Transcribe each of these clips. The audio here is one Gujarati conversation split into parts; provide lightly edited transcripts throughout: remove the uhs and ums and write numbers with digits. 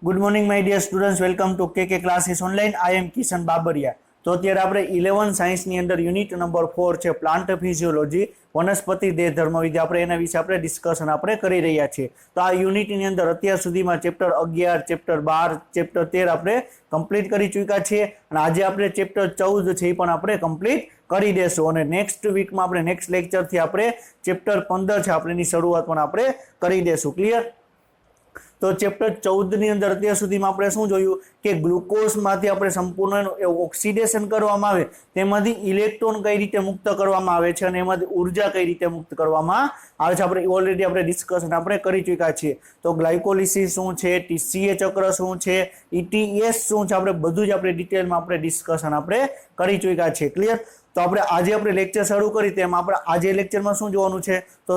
Good morning my dear students, welcome to K classes online. I am Kishan Babariya. તો અત્યારે આપણે 11 સાયન્સની અંદર યુનિટ નંબર 4 છે પ્લાન્ટ ફિઝિયોલોજી, વનસ્પતિ દેહ ધર્મવિદ્યા, આપણે એના વિશે આપણે ડિસ્કશન આપણે કરી રહ્યા છીએ. તો આ યુનિટની અંદર અત્યાર સુધીમાં ચેપ્ટર 11, ચેપ્ટર 12, ચેપ્ટર 13 આપણે કમ્પ્લીટ કરી ચૂક્યા છીએ અને આજે આપણે ચેપ્ટર 14 છે એ પણ આપણે કમ્પ્લીટ કરી દેશું અને નેક્સ્ટ વીકમાં આપણે નેક્સ્ટ લેક્ચરથી આપણે ચેપ્ટર 15 છે આપણે એની શરૂઆત પણ આપણે કરી દેશું. ક્લિયર? તો ચેપ્ટર 14 ની અંદર અત્યાર સુધીમાં આપણે શું જોયું કે ગ્લુકોઝમાંથી આપણે સંપૂર્ણ ઓક્સિડેશન કરવામાં આવે, તેમાંથી ઇલેક્ટ્રોન કઈ રીતે મુક્ત કરવામાં આવે છે અને એમાંથી ઉર્જા કઈ રીતે મુક્ત કરવામાં આવે છે આપણે ઓલરેડી આપણે ડિસ્કશન આપણે કરી ચૂક્યા છીએ. તો ગ્લાયકોલિસિસ શું છે, ટીસીએ ચક્ર શું છે, ઇટીએસ શું છે, આપણે બધું જ આપણે ડિટેલમાં આપણે ડિસ્કશન આપણે કરી ચૂક્યા છીએ. ક્લિયર? તો આપણે આજે આપણે લેક્ચર શરૂ કરી તેમાં આપણે આજે લેક્ચરમાં શું જોવાનું છે તો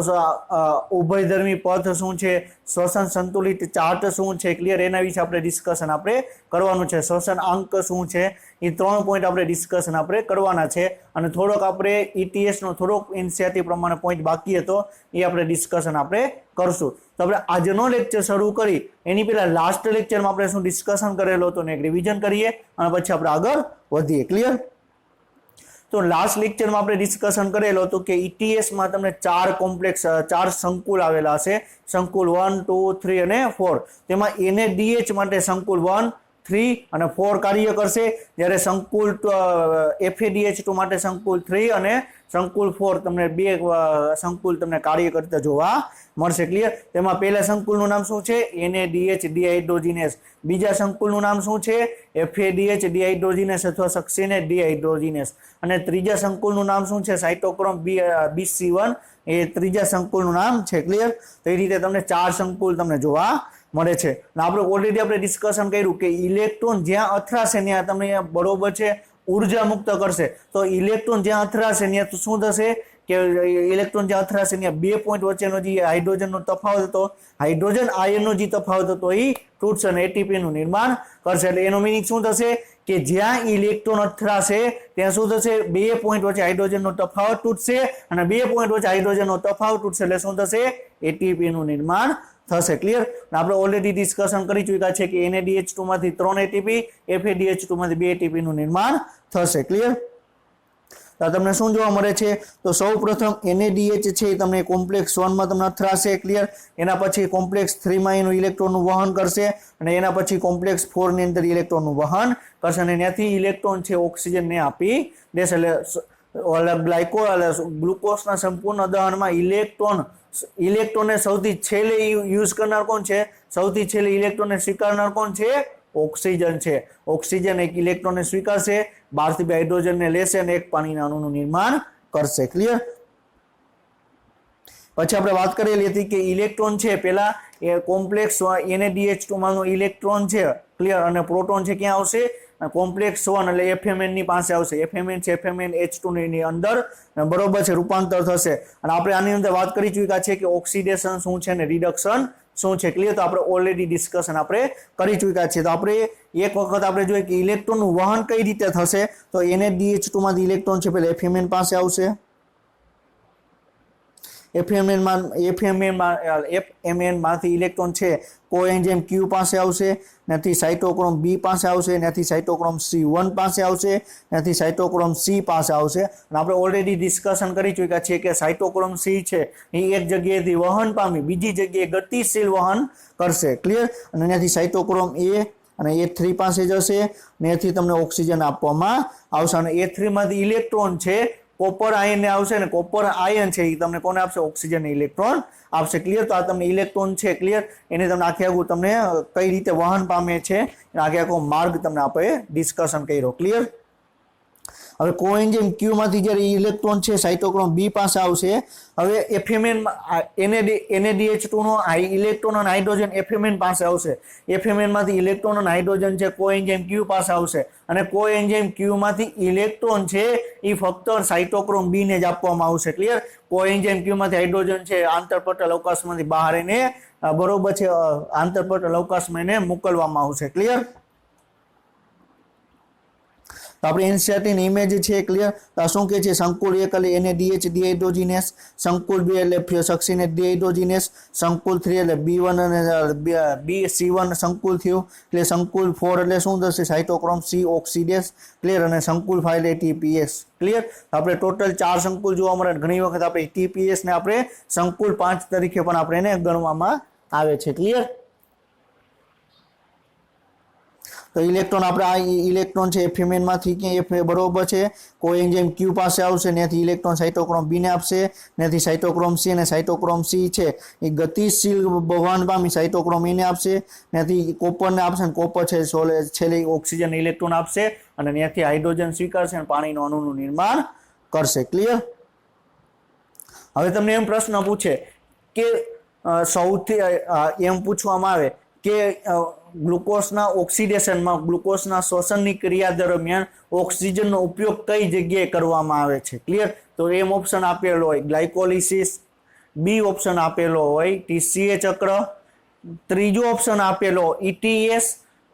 ઉભયધર્મી પથ શું છે, શ્વસન સંતુલિત ચાર્ટ શું છે, ક્લિયર, એના વિશે આપણે ડિસ્કશન આપણે કરવાનું છે. શ્વસન અંક શું છે, એ 3 પોઈન્ટ આપણે ડિસ્કશન આપણે કરવાના છે અને થોડોક આપણે ઈટીએસ નો થોડોક એનસીઈઆરટી પ્રમાણે પોઈન્ટ બાકી હતો એ આપણે ડિસ્કશન આપણે કરશું. તો આપણે આજનો લેક્ચર શરૂ કરી એની પહેલા લાસ્ટ લેક્ચરમાં આપણે શું ડિસ્કશન કરેલો હતો ને એક રિવિઝન કરીએ અને પછી આપણે આગળ વધીએ. ક્લિયર? તો લાસ્ટ લેક્ચરમાં આપણે ડિસ્કશન કરેલો હતું કે ઈટીએસમાં તમને ચાર સંકુલ આવેલા હશે, સંકુલ 1, 2, 3 અને 4. તેમાં NADH માટે સંકુલ 1, 3 અને 4 કાર્ય કરશે, જ્યારે સંકુલ FADH2 માટે સંકુલ 3 અને સંકુલ 4 તમને બે સંકુલ તમને કાર્ય કરતા જોવા મળશે. ક્લિયર? તેમાં પહેલા સંકુલનું નામ શું છે? NADH ડિહાઇડ્રોજિનેસ. બીજા સંકુલનું નામ શું છે? FADH ડિહાઇડ્રોજિનેસ અથવા સક્સિનેટ ડિહાઇડ્રોજિનેસ. અને ત્રીજા સંકુલનું નામ શું છે? સાઇટોક્રોમ BC1 એ ત્રીજા સંકુલનું નામ છે. ક્લિયર? તો એ રીતે તમને 4 સંકુલ તમને જોવા મળે છે. અને આપણે ઓલરેડી આપણે ડિસ્કશન કર્યું કે ઇલેક્ટ્રોન જ્યાં અથડાશે ત્યાં તમને બરોબર છે ઉર્જા મુક્ત કરશે. તો ઇલેક્ટ્રોન જ્યાં અથડાશે ત્યાં શું થશે કે ઇલેક્ટ્રોન જ્યાં અથડાશે ત્યાં 2 પોઈન્ટ વચ્ચેનો જે હાઇડ્રોજનનો તફાવત હતો, હાઇડ્રોજન આયનનો જે તફાવત હતો એ તૂટશે અને એટીપી નું નિર્માણ કરશે. એટલે એનો મિનિંગ શું થશે કે જ્યાં ઇલેક્ટ્રોન અથડાશે ત્યાં શું થશે? 2 પોઈન્ટ વચ્ચે હાઇડ્રોજનનો તફાવત તૂટશે અને 2 પોઈન્ટ વચ્ચે હાઇડ્રોજનનો તફાવત તૂટશે એટલે શું થશે? એટીપી નું નિર્માણ થશે. ક્લિયર? આપણે ઓલરેડી ડિસ્કશન કરી ચૂક્યા છે કે NADH2 માંથી 3 એટીપી, FADH2 માંથી 2 એટીપી નું નિર્માણ થશે. ક્લિયર? તો તમને શું જોવા મળે છે તો સૌ પ્રથમ NADH છે એ તમને કોમ્પ્લેક્સ 1 માં તમને અથડાશે. ક્લિયર? એના પછી કોમ્પ્લેક્સ 3 માં એનું ઇલેક્ટ્રોનનું વહન કરશે અને એના પછી કોમ્પ્લેક્સ 4 ની અંદર ઇલેક્ટ્રોનનું વહન કરશે અને ત્યાંથી ઇલેક્ટ્રોન છે ઓક્સિજનને આપી દેશે. એટલે ગ્લુકોઝના સંપૂર્ણ દહનમાં ઇલેક્ટ્રોનને સૌથી છેલ્લે યુઝ કરનાર કોણ છે? સૌથી છેલ્લે ઇલેક્ટ્રોનને સ્વીકારનાર કોણ છે? ઓક્સિજન છે. ઓક્સિજન એક ઇલેક્ટ્રોનને સ્વીકારશે, બહારથી બે હાઇડ્રોજનને લેશે અને એક પાણીના અણુનું નિર્માણ કરશે. ક્લિયર? પછી આપણે વાત કરેલી હતી કે ઇલેક્ટ્રોન છે પેલા એ કોમ્પ્લેક્સ NADH2 માંનો ઇલેક્ટ્રોન છે. ક્લિયર? અને પ્રોટોન છે ક્યાં આવશે? કોમ્પ્લેક્સ 1 એટલે FMN ની પાસે આવશે. FMN છે FMNH2 ની અંદર બરોબર છે રૂપાંતર થશે અને આપણે આની અંદર વાત કરી ચૂક્યા છે કે ઓક્સિડેશન શું છે અને રિડક્શન શું છે. ક્લિયર? તો આપણે ઓલરેડી ડિસ્કશન આપણે કરી ચૂક્યા છે. તો આપણે એક વખત આપણે જોઈએ કે ઇલેક્ટ્રોનનું વહન કઈ રીતે થશે તો NADH2 માંથી ઇલેક્ટ્રોન છે પેલા FMN પાસે આવશે, FMN માંથી ઇલેક્ટ્રોન છે કોએન્ઝાઇમ Q પાસે આવશે, ત્યાંથી સાઇટોક્રોમ B પાસે આવશે, ત્યાંથી સાઇટોક્રોમ C1 પાસે આવશે, ત્યાંથી સાઇટોક્રોમ C પાસે આવશે. અને આપણે ઓલરેડી ડિસ્કશન કરી ચૂક્યા છીએ કે સાઇટોક્રોમ C છે એ એક જગ્યાએથી વહન પામી બીજી જગ્યાએ ગતિશીલ વહન કરશે. ક્લિયર? અને ત્યાંથી સાઇટોક્રોમ A અને A3 પાસે જશે, ત્યાંથી તમને ઓક્સિજન આપવામાં આવશે અને A3 માંથી ઇલેક્ટ્રોન છે કોપર આયન ને આવશે ને કોપર આયન છે એ તમને કોને આપશે? ઓક્સિજન ને ઇલેક્ટ્રોન આપશે. ક્લિયર? તો આ તમને ઇલેક્ટ્રોન છે ક્લિયર એને તમને આખે આખું તમને કઈ રીતે વહન પામે છે આખે આખો માર્ગ તમને આપણે ડિસ્કશન કર્યો. ક્લિયર? હવે કોએન્ઝાઇમ Q માંથી જ્યારે ઇલેક્ટ્રોન છે સાઇટોક્રોમ B પાસે આવશે. હવે FMN NADH2 નો ઇલેક્ટ્રોન અને હાઇડ્રોજન FMN પાસે આવશે. FMN માંથી ઇલેક્ટ્રોન અને હાઇડ્રોજન છે કોએન્ઝાઇમ Q પાસે આવશે અને કોએન્ઝાઇમ Q માંથી ઇલેક્ટ્રોન છે એ ફક્ત સાઇટોક્રોમ B ને જ આપવામાં આવશે. ક્લિયર? કોએન્ઝાઇમ Q માંથી હાઇડ્રોજન છે આંતરપટલ અવકાશમાંથી બહાર એને બરોબર છે આંતરપટલ અવકાશમાં એને મોકલવામાં આવશે. ક્લિયર? તો આપણે એનસીઆરટી ની ઇમેજ છે ક્લિયર. તો આ શું કે છે સંકુલ 1 એટલે NaDH ડિહાઇડ્રોજિનેસ, સંકુલ 2 એટલે સક્સિનેટ ડિહાઇડ્રોજિનેસ, સંકુલ 3 એટલે B1 અને BC1 સંકુલ થયું, એટલે સંકુલ 4 એટલે શું થશે સાઇટોક્રોમ C ઓક્સિડેસ ક્લિયર, અને સંકુલ 5 એટલે ATPase ક્લિયર. આપણે ટોટલ 4 સંકુલ જોવા મળે. ઘણી વખત આપણે ATPase ને આપણે સંકુલ 5 તરીકે પણ આપણે એને ગણવામાં આવે છે ક્લિયર. તો ઇલેક્ટ્રોન આપણે આ ઇલેક્ટ્રોન છે Fmn માંથી કે F બરોબર છે કોએન્ઝાઇમ Q પાસે આવશે, ત્યાંથી ઇલેક્ટ્રોન સાઇટોક્રોમ B ને આપશે, ત્યાંથી સાઇટોક્રોમ C અને સાઇટોક્રોમ C છે એ ગતિશીલ વહન પામી સાઇટોક્રોમ E ને આપશે, ત્યાંથી કોપર ને આપશે, કોપર છે છેલ્લે ઓક્સિજન ઇલેક્ટ્રોન આપશે અને ત્યાંથી હાઇડ્રોજન સ્વીકારશે અને પાણીનું અણુનું નિર્માણ કરશે ક્લિયર. હવે તમને એમ પ્રશ્ન પૂછે કે સૌથી એમ પૂછવામાં આવે કે ગ્લુકોઝના ઓક્સિડેશનમાં ગ્લુકોઝના શોષણની ક્રિયા દરમિયાન ઓક્સિજનનો ઉપયોગ કઈ જગ્યાએ કરવામાં આવે છે ક્લિયર. તો એમ ઓપ્શન આપેલો હોય ગ્લાયકોલિસિસ, બી ઓપ્શન આપેલો હોય TCA ચક્ર, ત્રીજો ઓપ્શન આપેલો ETS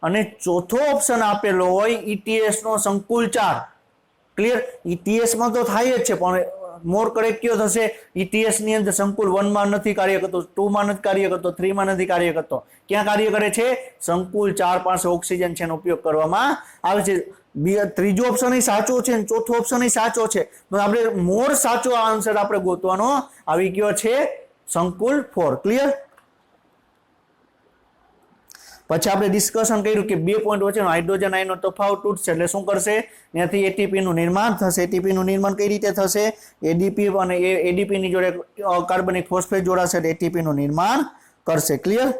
અને ચોથો ઓપ્શન આપેલો હોય ETS નો સંકુલ 4 ક્લિયર. ETS માં તો થાય જ છે પણ મોર કરેક્ટ કયો થશે ETS ની અંદર સંકુલ 1 માં નથી કાર્ય કરતો, 2 માં નથી કાર્ય કરતો, 3 માં નથી કાર્ય કરતો, ક્યાં કાર્ય કરે છે સંકુલ 4 પાસે ઓક્સિજન છે એનો ઉપયોગ કરવામાં આવે છે. ત્રીજો ઓપ્શન સાચો છે અને ચોથો ઓપ્શન સાચો છે, તો આપણે મોર સાચો આન્સર આપણે ગોતવાનો આવી ગયો છે સંકુલ 4 ક્લિયર. પછી આપણે ડિસ્કશન કર્યું કે 2 પોઈન્ટ વચ્ચેનો હાઇડ્રોજન આયનનો તફાવત તૂટશે એટલે શું કરશે ત્યાંથી ATP નું નિર્માણ થશે. ATP નું નિર્માણ કઈ રીતે થશે ADP અને ADP ની જોડે કાર્બનિક ફોસ્ફેટ જોડાશે એટલે ATP નું નિર્માણ કરશે ક્લિયર.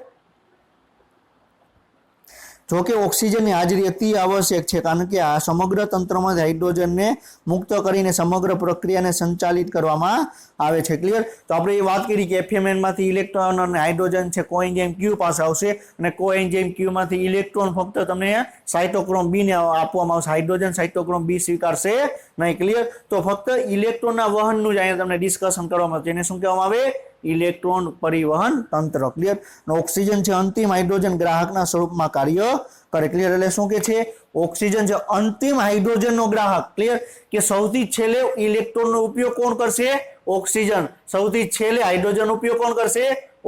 જો કે ઓક્સિજનની હાજરી અતિ આવશ્યક છે કારણ કે આ સમગ્ર તંત્રમાં હાઇડ્રોજનને મુક્ત કરીને સમગ્ર પ્રક્રિયાને સંચાલિત કરવામાં આવે છે ક્લિયર. તો આપણે એ વાત કરી કે Fmn માંથી ઇલેક્ટ્રોન અને હાઇડ્રોજન છે કોએન્ઝાઇમ Q પાસે આવશે અને કોએન્ઝાઇમ Q માંથી ઇલેક્ટ્રોન ફક્ત તમને સાઇટોક્રોમ B ને આપવામાં આવશે, હાઇડ્રોજન સાઇટોક્રોમ B સ્વીકારશે નહીં ક્લિયર. તો ફક્ત ઇલેક્ટ્રોનના વહનનું જ અહીંયા તમને ડિસ્કશન કરવામાં આવશે, એને શું કહેવામાં આવે ઇલેક્ટ્રોન પરિવહન તંત્ર ક્લિયર. ઓક્સિજન છે અંતિમ હાઇડ્રોજન ગ્રાહકના સ્વરૂપમાં કાર્ય કરે ક્લિયર. એટલે શું કે છે ઓક્સિજન છે અંતિમ હાઇડ્રોજનનો ગ્રાહક ક્લિયર, કે સૌથી છેલ્લે ઇલેક્ટ્રોનનો ઉપયોગ કોણ કરશે ઓક્સિજન, સૌથી છેલ્લે હાઇડ્રોજનનો ઉપયોગ કોણ કરશે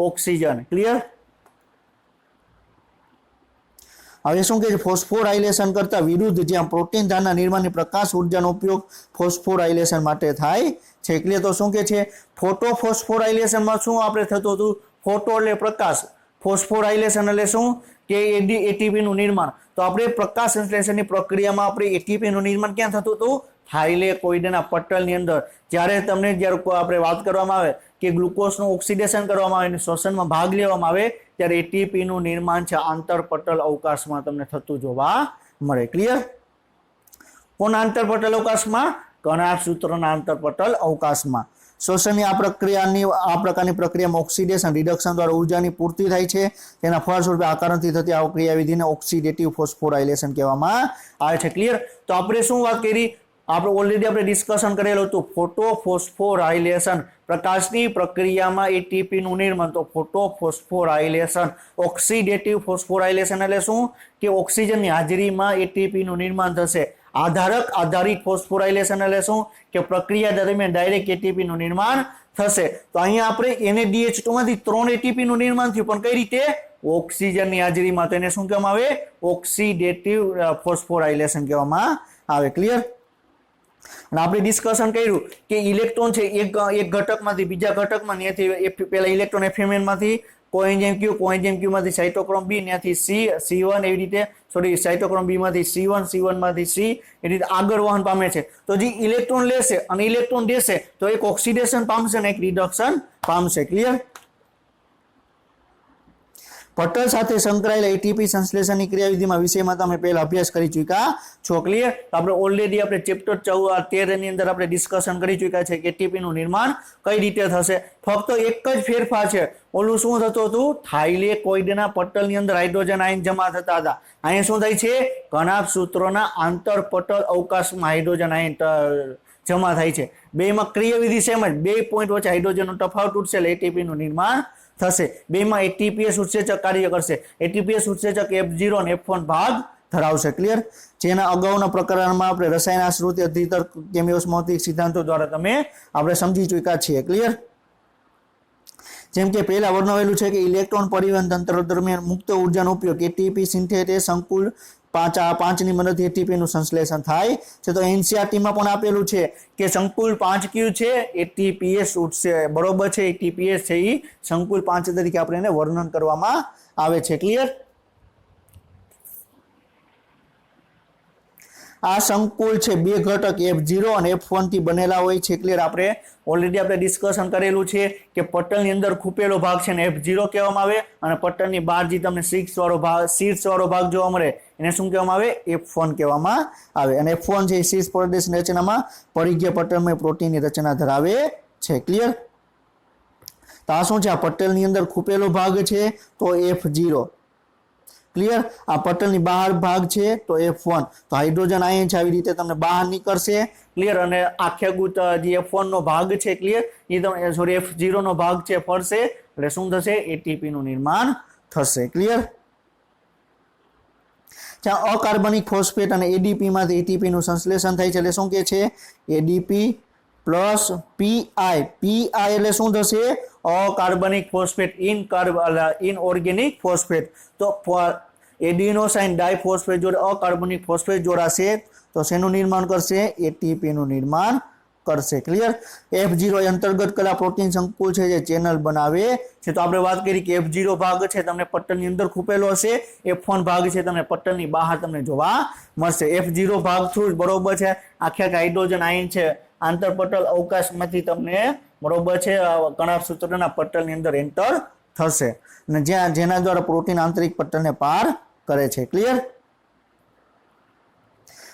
ઓક્સિજન ક્લિયર. હવે શું કે ફોસ્ફોરાઇલેશન કરતા વિરુદ્ધ જ્યાં પ્રોટીન ધારના નિર્માણની પ્રકાશ ઉર્જાનો ઉપયોગ ફોસ્ફોરાઇલેશન માટે થાય છે ક્લિયર. તો શું કે છે ફોટોફોસ્ફોરાઇલેશનમાં શું આપણે થતું હતું ફોટો એટલે પ્રકાશ, ફોસ્ફોરાઇલેશન એટલે શું કે ATP નું નિર્માણ. તો આપણે પ્રકાશ સંશ્લેષણની પ્રક્રિયામાં આપણે ATP નું નિર્માણ ક્યાં થતું હતું થાઇલેકોઇડના પટલની અંદર. જ્યારે આપણે વાત કરવામાં આવે કે ગ્લુકોઝનું ઓક્સિડેશન કરવામાં આવે અને શ્વસનમાં ભાગ લેવામાં આવે ત્યારે ATP નું નિર્માણ છે આંતરપટલ અવકાશમાં તમને થતું જોવા મળે ક્લિયર. કોના આંતરપટલ અવકાશમાં કણાભ સૂત્રના આંતરપટલ અવકાશમાં. શ્વસનની આ પ્રકારની પ્રક્રિયામાં ઓક્સિડેશન રિડક્શન દ્વારા ઉર્જાની પૂર્તિ થાય છે, તેના ફળસ્વરૂપે આકારણથી થતી આ ક્રિયાવિધિને ઓક્સિડેટિવ ફોસ્ફોરાઇલેશન કહેવામાં આવે છે ક્લિયર. તો આપણે શું વાત કરી આપણે ઓલરેડી આપણે ડિસ્કશન કરેલું હતું ફોટોફોસ્ફોરાઇલેશન પ્રકાશની પ્રક્રિયામાં ATP નું નિર્માણ. તો ફોટોફોસ્ફોરાઇલેશન ઓક્સિડેટિવ ફોસ્ફોરાઇલેશન એટલે શું કે ઓક્સિજનની હાજરીમાં ATP નું નિર્માણ થશે. આધારક આધારિત ફોસ્ફોરાઇલેશન એટલે શું કે પ્રક્રિયા દરમિયાન ડાયરેક્ટ ATP નું નિર્માણ થશે. તો અહીંયા આપણે NaDH2 માંથી 3 ATP નું નિર્માણ થયું પણ કઈ રીતે ઓક્સિજનની હાજરીમાં. તો એને શું કહેવામાં આવે ઓક્સિડેટિવ ફોસ્ફોરાઇલેશન કહેવામાં આવે ક્લિયર. અને આપણે ડિસ્કશન કર્યું કે ઇલેક્ટ્રોન છે એક ઘટકમાંથી બીજા ઘટકમાં ત્યાંથી પહેલા ઇલેક્ટ્રોન Fmn માંથી કોએન્ઝાઇમ Q માંથી સાઇટોક્રોમ B ત્યાંથી C1 એવી રીતે સાઇટોક્રોમ B માંથી C1 માંથી C એ રીતે આગળ વહન પામે છે. તો જે ઇલેક્ટ્રોન લેશે અને ઇલેક્ટ્રોન દેશે તો એક ઓક્સિડેશન પામશે અને એક રિડક્શન પામશે ક્લિયર. પટલ સાથે સંકળાયેલા ATP સંશ્લેષણની ક્રિયાવિધિમાં વિષયમાં તમે પહેલા અભ્યાસ કરી ચૂક્યા છો ક્લિયર. આપણે ઓલરેડી આપણે ચેપ્ટર 13 ની અંદર આપણે ડિસ્કશન કરી ચૂક્યા છે કે ATP નું નિર્માણ કઈ રીતે થશે. ફક્ત એક જ ફેરફાર છે, ઓલું શું થતું હતું થાઇલેકોઇડના પટલની અંદર હાઇડ્રોજન આયન જમા થતા હતા, અહીંયા શું થાય છે કણાભ સૂત્રોના આંતરપટલ અવકાશમાં હાઇડ્રોજન આયન જમા થાય છે. બેમાં ક્રિયાવિધિ સેમ જ, 2 પોઈન્ટ વચ્ચે હાઇડ્રોજનનો તફાવત તૂટશે એટલે ATP નું નિર્માણ થશે. બેમાં ATPase ઉત્સેચક કાર્ય કરશે, ATPase ઉત્સેચક F0 અને F1 ભાગ ધરાવશે ક્લિયર। જેના અગાઉના પ્રકરણમાં આપણે રસાયણ આશ્રિત અધિતર કેમિયોસ્મોટિક સિદ્ધાંતો દ્વારા તમે આપણે સમજી ચૂક્યા છીએ ક્લિયર। જેમ કે પહેલા વર્ણવેલું છે કે ઇલેક્ટ્રોન પરિવહન તંત્ર દરમિયાન મુક્ત ઉર્જાનો ઉપયોગ એટીપી સિન્થેસ સંકુલ 5 ની મદદથી એટીપી નું સંશ્લેષણ થાય છે। તો એનસીઆરટી માં પણ આપેલું છે કે સંકુલ 5 ક્યુ છે એટીપીએસ ઉઠશે બરોબર છે। એટીપીએસ છે એ સંકુલ 5 તરીકે આપણે એને વર્ણન કરવામાં આવે છે ક્લિયર। આ સંકુલ છે બે ઘટક F0 અને F1 થી બનેલા હોય છે ક્લિયર। આપણે ઓલરેડી આપણે ડિસ્કશન કરેલું છે કે પટલની અંદર ખૂપેલો ભાગ છે ને F0 કહેવામાં આવે અને પટલની બહાર જે તમને શીર્ષ વાળો ભાગ જોવા મળે એને શું કહેવામાં આવે F1 કહેવામાં આવે। અને F1 છે શીર્ષ પ્રદેશની રચનામાં પરિઘીય પટલમાં પ્રોટીનની રચના ધરાવે છે ક્લિયર। તો આ શું છે આ પટલની અંદર ખૂપેલો ભાગ છે તો F0 ક્લિયર। આ પટલની બહાર ભાગ છે તો F1 તો હાઇડ્રોજન આયન છે આવી રીતે તમને બહાર નીકળશે ક્લિયર। અને આખે ગુત જે F1 નો ભાગ છે ક્લિયર એ તમને સોરી F0 નો ભાગ છે ફરશે એટલે શું થશે એટીપી નું નિર્માણ થશે ક્લિયર। જ્યાં અકાર્બનિક ફોસ્ફેટ અને એડીપી માંથી એટીપી નું સંશ્લેષણ થાય છે એટલે શું કહે છે એડીપી પ્લસ પીઆઈ એટલે શું થશે અકાર્બનિક ફોસ્ફેટ ઇનઓર્ગેનિક ફોસ્ફેટ। તો એડિનોસાઇન ડાયફોસ્ફેટ જોડે અકાર્બનિક ફોસ્ફેટ જોડાશે તો શેનું નિર્માણ કરશે એટીપી નું નિર્માણ કરશે ક્લિયર। F0 એ અંતર્ગત કલા પ્રોટીન સંકુલ છે જે ચેનલ બનાવે છે। તો આપણે વાત કરી કે F0 ભાગ છે તમને પટલની અંદર ખૂપેલો હશે F1 ભાગ છે તમને પટલની બહાર તમને જોવા મળશે। F0 ભાગ થ્રુ બરોબર છે આખે હાઇડ્રોજન આયન છે આંતરપટલ અવકાશમાંથી તમને બરોબર છે કણાભ સૂત્રના પટલની અંદર એન્ટર થશે અને જેના દ્વારા પ્રોટીન આંતરિક પટલને પાર કરે છે ક્લિયર।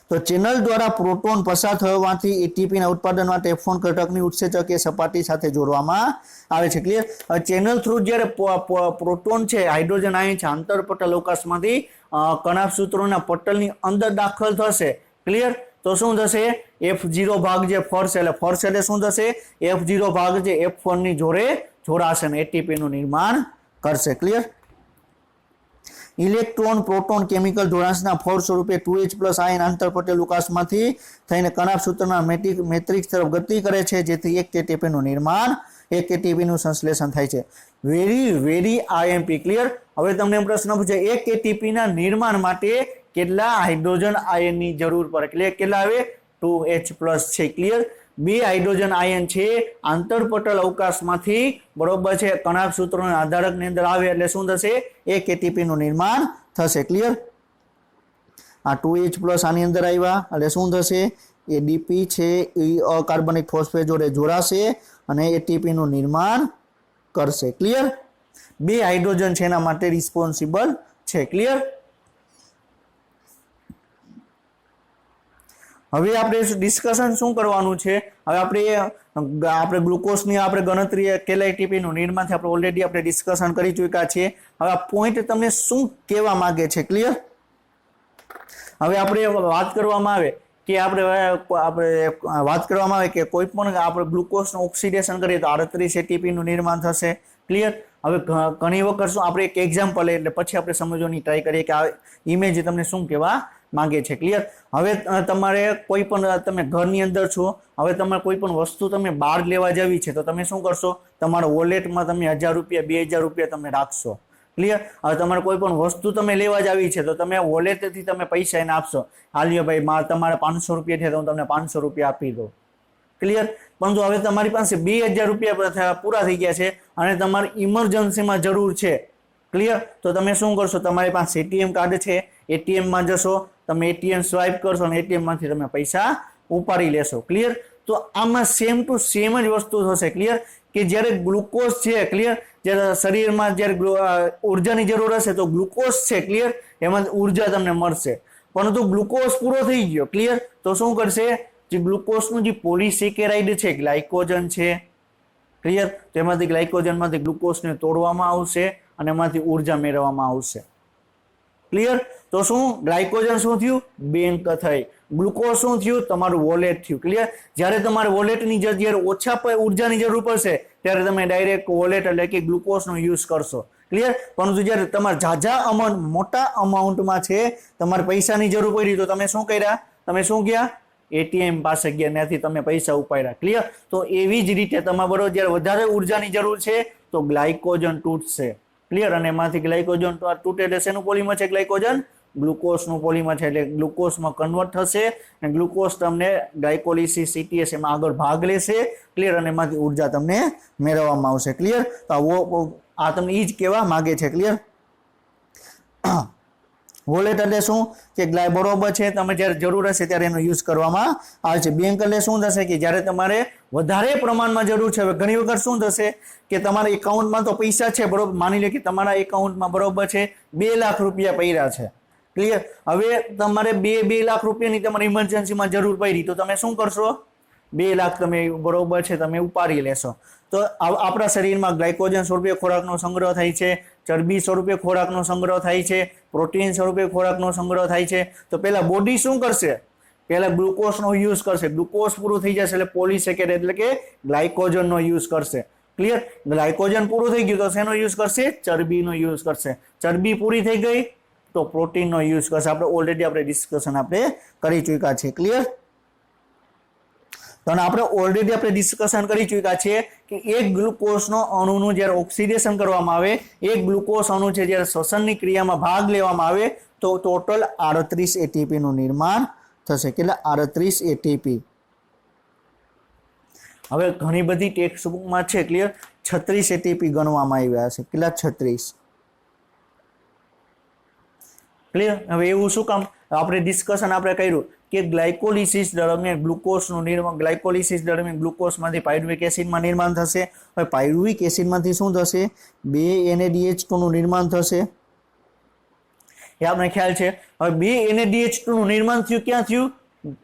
તો ચેનલ દ્વારા પ્રોટોન પસાર થવાથી એટીપી ના ઉત્પાદન માટે F1 ઘટકની ઉત્સેચક એ સપાટી સાથે જોડવામાં આવે છે ક્લિયર। ચેનલ થ્રુ જ્યારે પ્રોટોન છે હાઇડ્રોજન આયન છે આંતરપટલ અવકાશમાંથી કણાભ સૂત્રોના પટલની અંદર દાખલ થશે ક્લિયર। તો શું થશે F0 ભાગ જે ફરશે એટલે શું થશે F0 ભાગ જે F1 ની જોડે જોડાશે અને એટીપી નું નિર્માણ કરશે ક્લિયર। ઇલેક્ટ્રોન પ્રોટોન કેમિકલ જોડાણના ફોર્સ સ્વરૂપે 2H+ આયન આંતરપટલ અવકાશમાંથી થઈને કણાભ સૂત્રના મેટ્રિક્સ તરફ ગતિ કરે છે જેથી એક એટીપી નું નિર્માણ એક એટીપી નું સંશ્લેષણ થાય છે। Very IMP clear. હવે તમને પ્રશ્ન પૂછે એક એટીપી ના નિર્માણ માટે કેટલા હાઇડ્રોજન આયનની જરૂર પડે ક્લિયર કેટલા આવે 2H+ છે ક્લિયર। બે હાઇડ્રોજન આયન છે આંતરપટલ અવકાશમાંથી બરોબર છે કણાભ સૂત્રોના આધારકની અંદર આવે એટલે શું થશે એક એટીપી નું નિર્માણ થશે ક્લિયર। આ 2H+ આની અંદર આવ્યા એટલે શું થશે એડીપી છે એ અકાર્બનિક ફોસ્ફેટ જોડે જોડાશે અને એટીપી નું નિર્માણ કરશે ક્લિયર। બે હાઇડ્રોજન છે એના માટે રિસ્પોન્સિબલ છે ક્લિયર। હવે આપણે ડિસ્કશન શું કરવાનું છે હવે આપણે ગ્લુકોઝની આપણે ગણતરી કેટલા એટીપી નું નિર્માણ થાય આપણે ઓલરેડી આપણે ડિસ્કશન કરી ચૂક્યા છીએ। હવે આ પોઈન્ટ તમને શું કહેવા માંગે છે ક્લિયર। હવે આપણે વાત કરવામાં આવે કે આપણે વાત કરવામાં આવે કે કોઈ પણ આપણે ગ્લુકોઝનું ઓક્સિડેશન કરીએ તો 38 એટીપી નું નિર્માણ થશે ક્લિયર। હવે ઘણી વખત શું આપણે એક એક્ઝામ્પલ એટલે પછી આપણે સમજવાની ટ્રાય કરીએ કે આ ઇમેજ તમને શું કહેવા માંગે છે ક્લિયર। હવે તમારે કોઈ પણ તમે ઘરની અંદર છો હવે તમારે કોઈ પણ વસ્તુ તમે બહાર લેવા જવી છે તો તમે શું કરશો તમારા વોલેટમાં તમે 1000 રૂપિયા 2000 રૂપિયા તમે રાખશો ક્લિયર। હવે તમારે કોઈ પણ વસ્તુ તમે લેવા જવી છે તો તમે વોલેટથી તમે પૈસા એને આપશો હાલ્યો ભાઈ તમારે 500 રૂપિયા થયા તો હું તમને 500 રૂપિયા આપી દઉં ક્લિયર। પરંતુ હવે તમારી પાસે 2000 રૂપિયા પૂરા થઈ ગયા છે અને તમારી ઇમરજન્સીમાં જરૂર છે ક્લિયર। તો તમે શું કરશો તમારી પાસે એટીએમ કાર્ડ છે એટીએમ માં જશો તમે એટીએમ સ્વાઇપ કરશો અને એટીએમ માંથી તમે પૈસા ઉપાડી લેશો ક્લિયર। તો આમાં સેમ ટુ સેમ જ વસ્તુ થશે ક્લિયર કે જ્યારે ગ્લુકોઝ છે ક્લિયર જ્યારે શરીરમાં જ્યારે ઉર્જાની જરૂર હશે તો ગ્લુકોઝ છે ક્લિયર એમાં ઉર્જા તમને મળશે પરંતુ ગ્લુકોઝ પૂરો થઈ ગયો ક્લિયર તો શું કરશે જે ગ્લુકોઝનું જે પોલિસેકેરાઇડ છે ગ્લાયકોજન છે ક્લિયર તેમાંથી ગ્લાયકોજનમાંથી ગ્લુકોઝને તોડવામાં આવશે અને એમાંથી ઉર્જા મેળવવામાં આવશે ક્લિયર। તો શું ગ્લાયકોજન શું થયું બેંક થઈ ગ્લુકોઝ શું થયું તમારું વોલેટ થયું ક્લિયર। જ્યારે તમારે વોલેટની જ્યારે ઓછા ઉર્જાની જરૂર પડશે ત્યારે તમે ડાયરેક્ટ વોલેટ એટલે કે ગ્લુકોઝનો યુઝ કરશો ક્લિયર. પરંતુ જ્યારે તમારે ઝાઝા અમાઉન્ટ મોટા અમાઉન્ટમાં છે, તમારે પૈસાની જરૂર પડી તો તમે શું કર્યા, તમે શું ગયા, એટીએમ પાસે ગયા, ત્યાંથી તમે પૈસા ઉપાડ્યા. ક્લિયર. તો એવી જ રીતે તમારે બરોબર જ્યારે વધારે ઉર્જાની જરૂર છે તો ગ્લાયકોજન તૂટશે. ક્લિયર. અને એમાંથી ગ્લાયકોજન તૂટે એટલે શેનું પોલિમર છે ગ્લાયકોજન, ગ્લુકોઝનું પોલિમર છે, એટલે ગ્લુકોઝમાં કન્વર્ટ થશે અને ગ્લુકોઝ તમને ગ્લાયકોલિસિસ CTS એમાં આગળ ભાગ લેશે. ક્લિયર. અને એમાંથી ઉર્જા તમને મેળવવામાં આવશે. ક્લિયર. તો આ તમને એ જ કહેવા માગે છે. ક્લિયર. વોલેટ એટલે શું કે બરોબર છે, તમે જ્યારે જરૂર હશે ત્યારે એનો યુઝ કરવામાં આવે છે. બેંક એટલે શું થશે કે જ્યારે તમારે વધારે પ્રમાણમાં જરૂર છે. હવે ઘણી વખત શું થશે કે તમારા એકાઉન્ટમાં તો પૈસા છે બરોબર, માની લે કે તમારા એકાઉન્ટમાં બરોબર છે 2 લાખ રૂપિયા પડ્યા છે. ક્લિયર. હવે તમારે 2 લાખ રૂપિયાની તમારે ઇમરજન્સીમાં જરૂર પડી તો તમે શું કરશો, 2 લાખ તમે બરોબર છે તમે ઉપાડી લેશો. તો આપણા શરીરમાં ગ્લાયકોજન સ્વરૂપે ખોરાકનો સંગ્રહ થાય છે, ચરબી સ્વરૂપે ખોરાકનો સંગ્રહ થાય છે, પ્રોટીન સ્વરૂપે ખોરાકનો સંગ્રહ થાય છે. તો પહેલા બોડી શું કરશે, પહેલા ગ્લુકોઝનો યુઝ કરશે. ગ્લુકોઝ પૂરું થઈ જશે એટલે પોલિસેકેરાઇડ એટલે કે ગ્લાયકોજનનો યુઝ કરશે. ક્લિયર. ગ્લાયકોજન પૂરું થઈ ગયું તો શેનો યુઝ કરશે, ચરબીનો યુઝ કરશે. ચરબી પૂરી થઈ ગઈ તો પ્રોટીનનો યુઝ કરશે. આપણે ઓલરેડી ડિસ્કશન કરી ચૂક્યા છે. ક્લિયર. તો આપણે ઓલરેડી ડિસ્કશન કરી ચૂક્યા છે કે એક ગ્લુકોઝનો અણુનું જ્યારે ઓક્સિડેશન કરવામાં આવે, એક ગ્લુકોઝ અણુ છે જ્યારે શ્વસનની ક્રિયામાં ભાગ લેવામાં આવે તો ટોટલ 38 ATP નું નિર્માણ થશે. કેટલા, 38 ATP. હવે ઘણી બધી ટેક્સ્ટ બુકમાં છે ક્લિયર 36 ATP ગણવામાં આવ્યા છે. કેટલા, 36. ક્લિયર. હવે એવું શું કામ, આપણે ડિસ્કશન કર્યું કે ગ્લાયકોલિસિસ દરમિયાન ગ્લુકોઝનું નિર્માણ, ગ્લાયકોલિસિસ દરમિયાન ગ્લુકોઝમાંથી પાયરુવિક એસિડમાં નિર્માણ થશે. હવે પાયરુવિક એસિડમાંથી શું થશે, 2 NADH2 નું નિર્માણ થશે. એ આપણે ખ્યાલ છે. હવે 2 NADH2 નું નિર્માણ થયું ક્યાં થયું,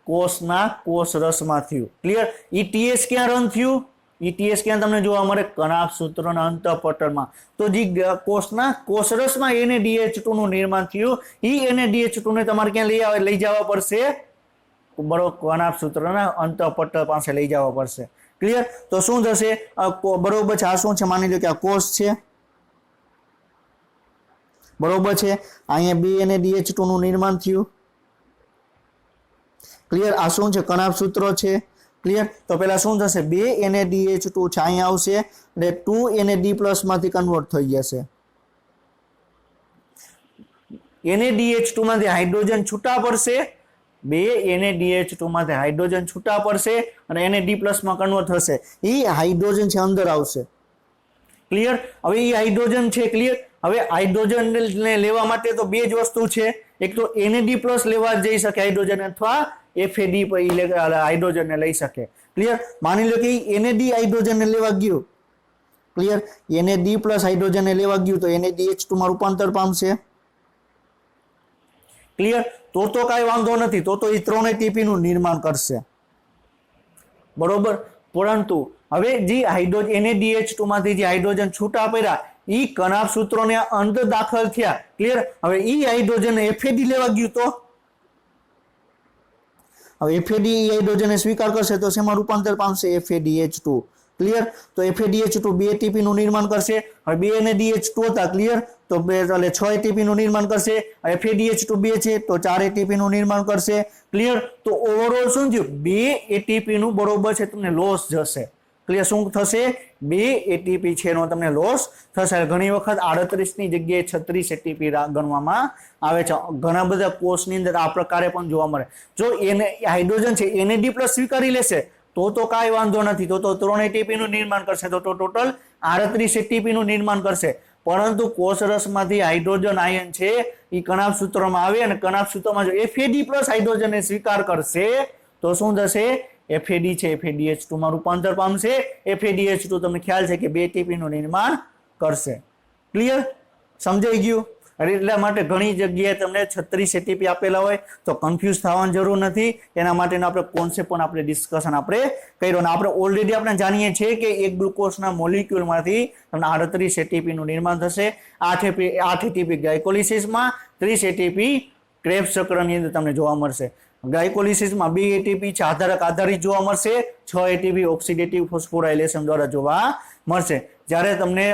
કોષના કોષરસમાં થયું. ક્લિયર. ETS ક્યાં રન થયું, ETS ક્યાં તમને જોવા મળે, કણાભ સૂત્રના અંતઃપટલમાં. તો જે કોષના કોષરસમાં NADH2 નું નિર્માણ થયું, એ NADH2 ને તમારે ક્યાં લઈ જવા પડશે, બરોબર કણાભ સૂત્રના અંતઃપટલ પાસે લઈ જવા પડશે. ક્લિયર. તો શું થશે, બરોબર છે, આ શું છે, માની લો કે આ કોષ છે બરોબર છે, અહીંયા 2 NADH2 નું નિર્માણ થયું. ક્લિયર. આ શું છે, કણાભ સૂત્ર છે. ક્લિયર. તો પેલા શું થશે, 2 NADH2 છે અહીંયા આવશે એટલે 2 NAD+ માંથી કન્વર્ટ થઈ જશે. NADH2 માંથી હાઇડ્રોજન છૂટા પડશે, 2 NADH2 માંથી હાઇડ્રોજન છૂટા પડશે અને NAD+ માં કન્વર્ટ થશે. એ હાઇડ્રોજન છે અંદર આવશે. ક્લિયર. હવે એ હાઇડ્રોજન છે. ક્લિયર. હવે હાઇડ્રોજન ને લેવા માટે તો બે જ વસ્તુ છે, એક તો NAD+ લેવા જઈ શકે હાઇડ્રોજન અથવા FAD હાઇડ્રોજન ને લઈ શકે. ક્લિયર. માની લો કે NAD હાઇડ્રોજન ને લેવા ગયું. ક્લિયર. NAD+ હાઇડ્રોજન ને લેવા ગયું તો NADH2 માં રૂપાંતર પામશે. ક્લિયર. તો કાંઈ વાંધો નથી, તો એ 3 ATP નું નિર્માણ કરશે બરોબર. પરંતુ હવે જે NADH2 માંથી જે હાઇડ્રોજન છૂટા પડ્યા એ કણાભ સૂત્રોને અંદર દાખલ થયા. ક્લિયર. હવે એ હાઇડ્રોજન FAD લેવા ગયું તો હવે FAD હાઇડ્રોજન સ્વીકાર કરશે તો શેમાં રૂપાંતર પામશે, FADH2. ક્લિયર. તો FADH2 2 ATP નું નિર્માણ કરશે. હવે 2 NADH2 હતા. ક્લિયર. તો 6 ATP નું નિર્માણ કરશે. FADH2 2 છે તો 4 ATP નું નિર્માણ કરશે. ક્લિયર. તો ઓવરઓલ શું થયું, 2 ATP નું બરોબર છે તમને લોસ જશે. ક્લિયર. શું થશે, 2 ATP છે એનો તમને લોસ થશે. ઘણી વખત 38 ની જગ્યાએ 36 ATP ગણવામાં આવે છે. ઘણા બધા કોષની અંદર આ પ્રકારે પણ જોવા મળે. જો હાઇડ્રોજન છે NAD+ સ્વીકારી લેશે તો કાંઈ વાંધો નથી, તો 3 ATP નું નિર્માણ કરશે, તો ટોટલ 38 ATP નું નિર્માણ કરશે. પરંતુ કોષરસમાંથી હાઇડ્રોજન આયન છે એ કણાભ સૂત્રમાં આવે અને કણાભ સૂત્રમાં જો FAD+ હાઇડ્રોજન ને સ્વીકાર કરશે તો શું થશે, FAD છે FADH2 માં રૂપાંતર પામશે. FADH2 તમને ખ્યાલ છે કે 2 ATP નું નિર્માણ કરશે. ક્લિયર. સમજાઈ ગયું. એટલા માટે ઘણી જગ્યાએ તમને 36 ATP આપેલા હોય તો કન્ફ્યુઝ થવાની જરૂર નથી. એના માટેનો આપણે કોન્સેપ્ટ પણ ડિસ્કશન કર્યો અને આપણે ઓલરેડી જાણીએ છીએ કે એક ગ્લુકોઝના મોલિક્યુલમાંથી તમને 38 ATP નું નિર્માણ થશે. 8 ATP ગ્લાયકોલિસિસમાં, 30 ATP ક્રેબ્સ ચક્રની અંદર તમને જોવા મળશે. ગ્લાયકોલિસિસમાં 2 ATP છે આધારક આધારિત જોવા મળશે, 6 ATP ઓક્સિડેટિવ ફોસ્ફોરાયલેશન દ્વારા જોવા મળશે. જ્યારે તમને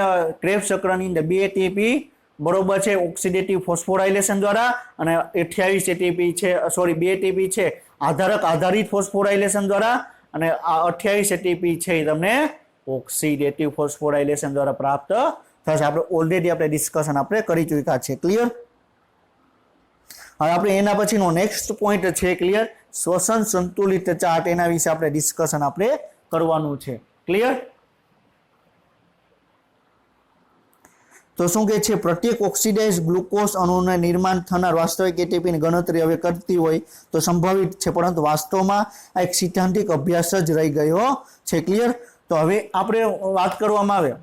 ક્રેબ્સ ચક્રની અંદર 2 એટીપી બરોબર છે ઓક્સિડેટિવ ફોસ્ફોરાઇલેશન દ્વારા અને 28 એટીપી છે સોરી 2 એટીપી છે આધારક આધારિત ફોસ્ફોરાઇલેશન દ્વારા અને આ 28 એટીપી છે એ તમને ઓક્સિડેટિવ ફોસ્ફોરાઇલેશન દ્વારા પ્રાપ્ત થશે. આપણે ઓલરેડી આપણે ડિસ્કશન આપણે કરી ચૂક્યા છે. ક્લિયર? હવે આપણે એના પછીનો નેક્સ્ટ પોઈન્ટ છે ક્લિયર શ્વસન સંતુલિત ચાર્ટ, એના વિશે આપણે ડિસ્કશન આપણે કરવાનું છે. ક્લિયર? તો શું કહે છે, પ્રત્યેક ઓક્સિડાઇઝ ગ્લુકોઝ અણુને નિર્માણ થનાર વાસ્તવિક એટીપીની ગણતરી હવે કરતી હોય તો સંભવિત છે, પરંતુ વાસ્તવમાં આ એક સિદ્ધાંતિક અભ્યાસ જ રહી ગયો છે. ક્લિયર? તો હવે આપણે વાત કરવામાં આવે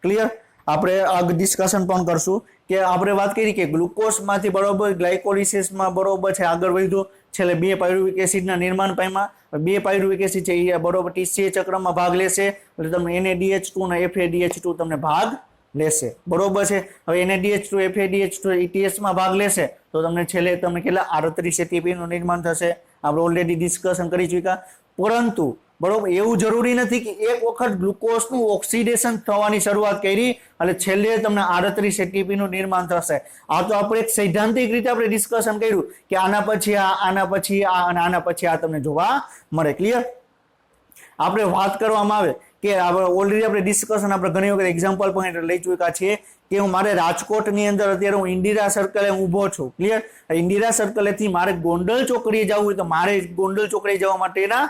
ક્લિયર આપણે આ ડિસ્કશન પણ કરશું કે આપણે વાત કરી કે ગ્લુકોઝમાંથી બરોબર ગ્લાયકોલિસિસમાં બરોબર છે આગળ વધ્યું, છેલ્લે 2 પાયરુવિક એસિડના નિર્માણ પામ્યા. 2 પાયરુવિક એસિડ છે એ બરોબર TCA ચક્રમાં ભાગ લેશે એટલે તમને NADH2 અને FADH2 તમને ભાગ લેશે. બરોબર છે? હવે NADH2 FADH2 ETS માં ભાગ લેશે તો તમને છેલ્લે તમને કેટલા 38 ATP નું નિર્માણ થશે. આપણે ઓલરેડી ડિસ્કશન કરી ચૂક્યા. પરંતુ બરોબર એવું જરૂરી નથી કે એક વખત ગ્લુકોઝનું ઓક્સિડેશન થવાની શરૂઆત કરી એટલે છેલ્લે તમને 38 ATP નું નિર્માણ થશે. આ તો આપણે એક સૈદ્ધાંતિક રીતે આપણે ડિસ્કશન કર્યું કે આના પછી આ આના પછી આ અને આના પછી આ તમને જોવા મળે. ક્લિયર? આપણે વાત કરવામાં આવે કે ઓલરેડી આપણે ડિસ્કશન આપણે ઘણી વખત એક્ઝામ્પલ પણ લઈ ચૂક્યા છીએ કે હું મારે રાજકોટની અંદર અત્યારે હું ઇન્દિરા સર્કલે ઊભો છું. ક્લિયર? ઇન્દિરા સર્કલેથી મારે ગોંડલ ચોકડીએ જવું હોય તો મારે ગોંડલ ચોકડીએ જવા માટેના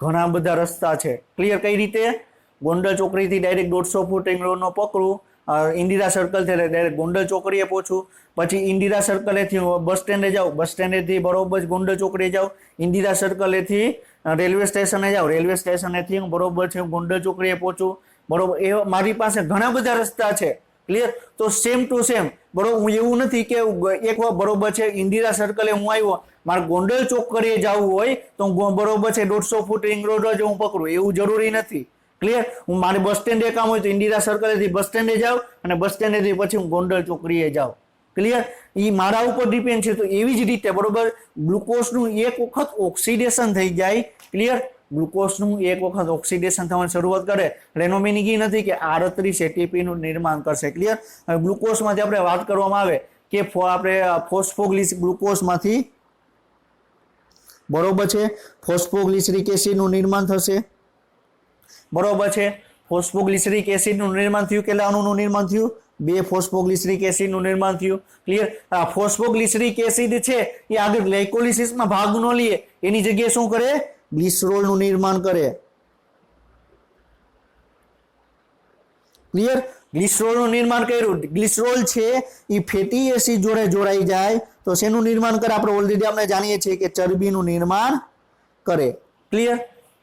ઘણા બધા રસ્તા છે. ક્લિયર? કઈ રીતે? ગોંડલ ચોકડીથી ડાયરેક્ટ 150 ફૂટ રિંગ રોડનો પકડું, ઇન્દિરા સર્કલથી ડાયરેક્ટ ગોંડલ ચોકડીએ પહોંચું, પછી ઇન્દિરા સર્કલેથી બસ સ્ટેન્ડે જાઉં, બસ સ્ટેન્ડેથી બરોબર ગોંડલ ચોકડીએ જાઉં, ઇન્દિરા સર્કલેથી રેલવે સ્ટેશને જાઉં, રેલવે સ્ટેશનેથી હું બરોબર છે ગોંડલ ચોકડીએ પહોંચું. બરોબર એ મારી પાસે ઘણા બધા રસ્તા છે. ક્લિયર? તો સેમ ટુ સેમ બરોબર હું એવું નથી કે એક વાર બરોબર છે ઇન્દિરા સર્કલે હું આવ્યો મારે ગોંડલ ચોકડીએ જવું હોય તો હું બરોબર છે 150 ફૂટ રિંગ રોડ જ હું પકડું એવું જરૂરી નથી. ક્લિયર? હું મારે બસ સ્ટેન્ડે કામ હોય તો ઇન્દિરા સર્કલેથી બસ સ્ટેન્ડે જાઉં અને બસ સ્ટેન્ડેથી પછી હું ગોંડલ ચોકડીએ જાઉં. ક્લિયર? એ મારા ઉપર ડિપેન્ડ છે. તો એવી જ રીતે બરોબર ગ્લુકોઝનું એક વખત ઓક્સિડેશન થઈ જાય. ક્લિયર? ગ્લુકોઝનું એક વખત ઓક્સિડેશન થવાની શરૂઆત કરે એટલે એનો મિનિંગ એ નથી કે 38 એટીપી નું નિર્માણ કરશે. ક્લિયર? હવે ગ્લુકોઝમાંથી આપણે વાત કરવામાં આવે કે આપણે ફોસ્ફોગ્લિસરિક ગ્લુકોઝમાંથી બરોબર છે ફોસ્ફોગ્લિસરિક એસિડનું નિર્માણ થશે. બરોબર છે? ફોસ્ફોગ્લિસરિક એસિડનું નિર્માણ થયું, કેટલા અણુનું નિર્માણ થયું? 2 ફોસ્ફોગ્લિસરિક એસિડનું નિર્માણ થયું. ક્લિયર? આ ફોસ્ફોગ્લિસરિક એસિડ છે એ આગળ ગ્લાયકોલિસિસમાં ભાગ ન લે એની જગ્યાએ શું કરે? ગ્લિસરોલનું નિર્માણ કરે. ક્લિયર? ગ્લિસરોલનું નિર્માણ કર્યું. ગ્લિસરોલ છે એ ફેટી એસિડ જોડે જોડાઈ જાય તો શેનું નિર્માણ કરે? આપણે ઓલરેડી આપણે જાણીએ છીએ કે ચરબીનું નિર્માણ કરે. ક્લિયર?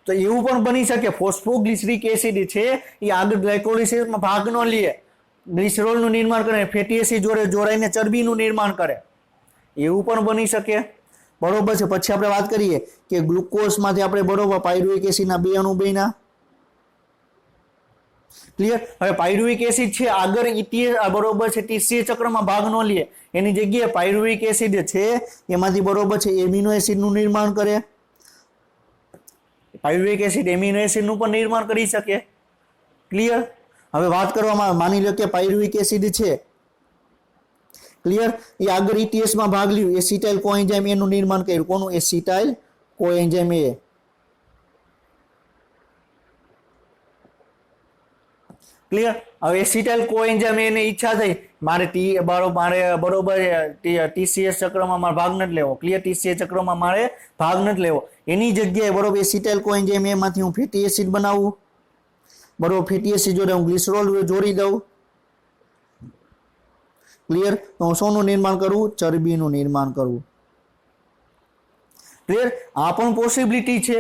તો એવું પણ બની શકે ફોસ્ફોગ્લિસરિક એસિડ છે એ આગળ ગ્લાયકોલિસિસમાં ભાગ ન લે, ગ્લિસરોલનું નિર્માણ કરે, ફેટી એસિડ જોડે જોડાઈને ચરબીનું નિર્માણ કરે. એવું પણ બની શકે. બરોબર છે? પછી આપણે વાત કરીએ કે ગ્લુકોઝમાંથી આપણે બરોબર પાયરુવિક એસિડના 2 અણુ બન્યા. ક્લિયર? હવે પાયરુવિક એસિડ છે આગળ બરોબર છે TCA ચક્રમાં ભાગ ન લે એની જગ્યાએ પાયરુવિક એસિડ છે એમાંથી બરોબર છે એમિનો એસિડનું નિર્માણ કરે. પાયરુવિક એસિડ એમિનો એસિડનું પણ નિર્માણ કરી શકે. ક્લિયર? હવે વાત કરવામાં આવે માની લો કે પાયરુવિક એસિડ છે. ક્લિયર? એ આગળ ETS માં ભાગ લ્યું, એસિટાઇલ કોએન્ઝાઇમ એનું નિર્માણ કર્યું. કોનું? એસિટાઇલ કોએન્ઝાઇમ એ. ક્લિયર? હવે એસિટાઇલ કોએન્ઝાઇમ એને ઈચ્છા થઈ મારે બરોબર TCS ચક્રમાં મારે ભાગ નથી લેવો. ક્લિયર? TCA ચક્રમાં મારે ભાગ નથી લેવો એની જગ્યાએ બરોબર એસિટાઇલ કોએન્ઝાઇમ એમાંથી હું ફેટી એસિડ બનાવું. બરોબર ફેટી એસિડ જોડે હું ગ્લિસરોલ જોડી દઉં. ક્લિયર? તો હું શોનું નિર્માણ કરું? ચરબીનું નિર્માણ કરું. ક્લિયર? આ પણ પોસિબિલિટી છે.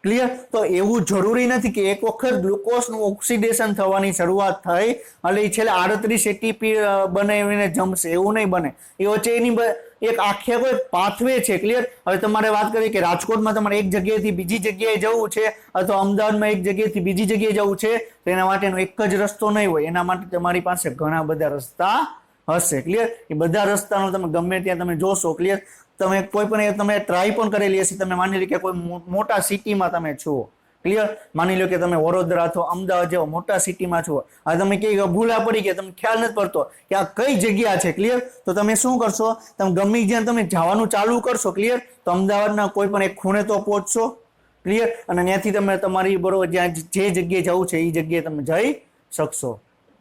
ક્લિયર? તો એવું જરૂરી નથી કે એક વખત ગ્લુકોઝનું ઓક્સિડેશન થવાની શરૂઆત થઈ એટલે એ છેલ્લે 38 એટીપી બનાવીને જમશે એવું નહીં બને. એ વચ્ચે એની એક આખે કોઈ પાથવે છે. ક્લિયર? હવે તમારે વાત કરીએ કે રાજકોટમાં તમારે એક જગ્યાએથી બીજી જગ્યાએ જવું છે અથવા અમદાવાદમાં એક જગ્યાએથી બીજી જગ્યાએ જવું છે તો એના માટેનો એક જ રસ્તો નહીં હોય, એના માટે તમારી પાસે ઘણા બધા રસ્તા હશે. ક્લિયર? એ બધા રસ્તાનો તમે ગમે ત્યાં તમે જોશો. ક્લિયર? તમે કોઈ પણ તમે ટ્રાય પણ કરેલી હશે. તમે માની લો કે કોઈ મોટા સિટીમાં તમે છો. ક્લિયર? માની લો કે તમે વડોદરા અથવા અમદાવાદ જેવા મોટા સિટીમાં છો, આ તમે કઈ ભૂલા પડી કે તમને ખ્યાલ નથી પડતો કે આ કઈ જગ્યા છે, ક્લિયર? તો તમે શું કરશો, તમે ગમે જ્યાં તમે જવાનું ચાલુ કરશો, ક્લિયર, તો અમદાવાદના કોઈ પણ એક ખૂણે તો પહોંચશો, ક્લિયર, અને ત્યાંથી તમે તમારી બરોબર જ્યાં જે જગ્યાએ જવું છે એ જગ્યાએ તમે જઈ શકશો,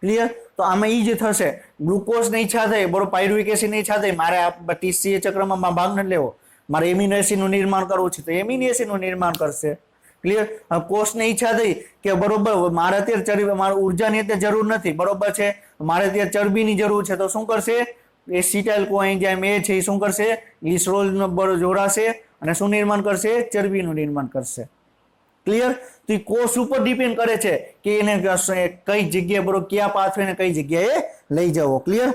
ક્લિયર? તો આમાં એ જ થશે, ગ્લુકોઝની ઈચ્છા થઈ, બરોબર, પાયરુવિક એસિડની ઈચ્છા થઈ, મારે આ TCA ચક્રમાં ભાગ નથી લેવો, મારે એમિનો એસિડનું નિર્માણ કરવું છે, તો એમિનો એસિડનું નિર્માણ કરશે, ક્લિયર? કોષને ઈચ્છા થઈ કે બરોબર મારે અત્યારે ચરબી, મારે ઉર્જાની અત્યારે જરૂર નથી, બરોબર છે, મારે અત્યારે ચરબીની જરૂર છે, તો શું કરશે, એસિટાઇલ કોએન્ઝાઇમ એ છે એ શું કરશે, ગ્લિસરોલનો જોડાશે અને શું નિર્માણ કરશે, ચરબીનું નિર્માણ કરશે, ક્લિયર? તો એ કોષ ઉપર ડિપેન્ડ કરે છે કે એને કઈ જગ્યાએ બરોબર કયા પાથવે ને કઈ જગ્યાએ લઈ જવો, ક્લિયર?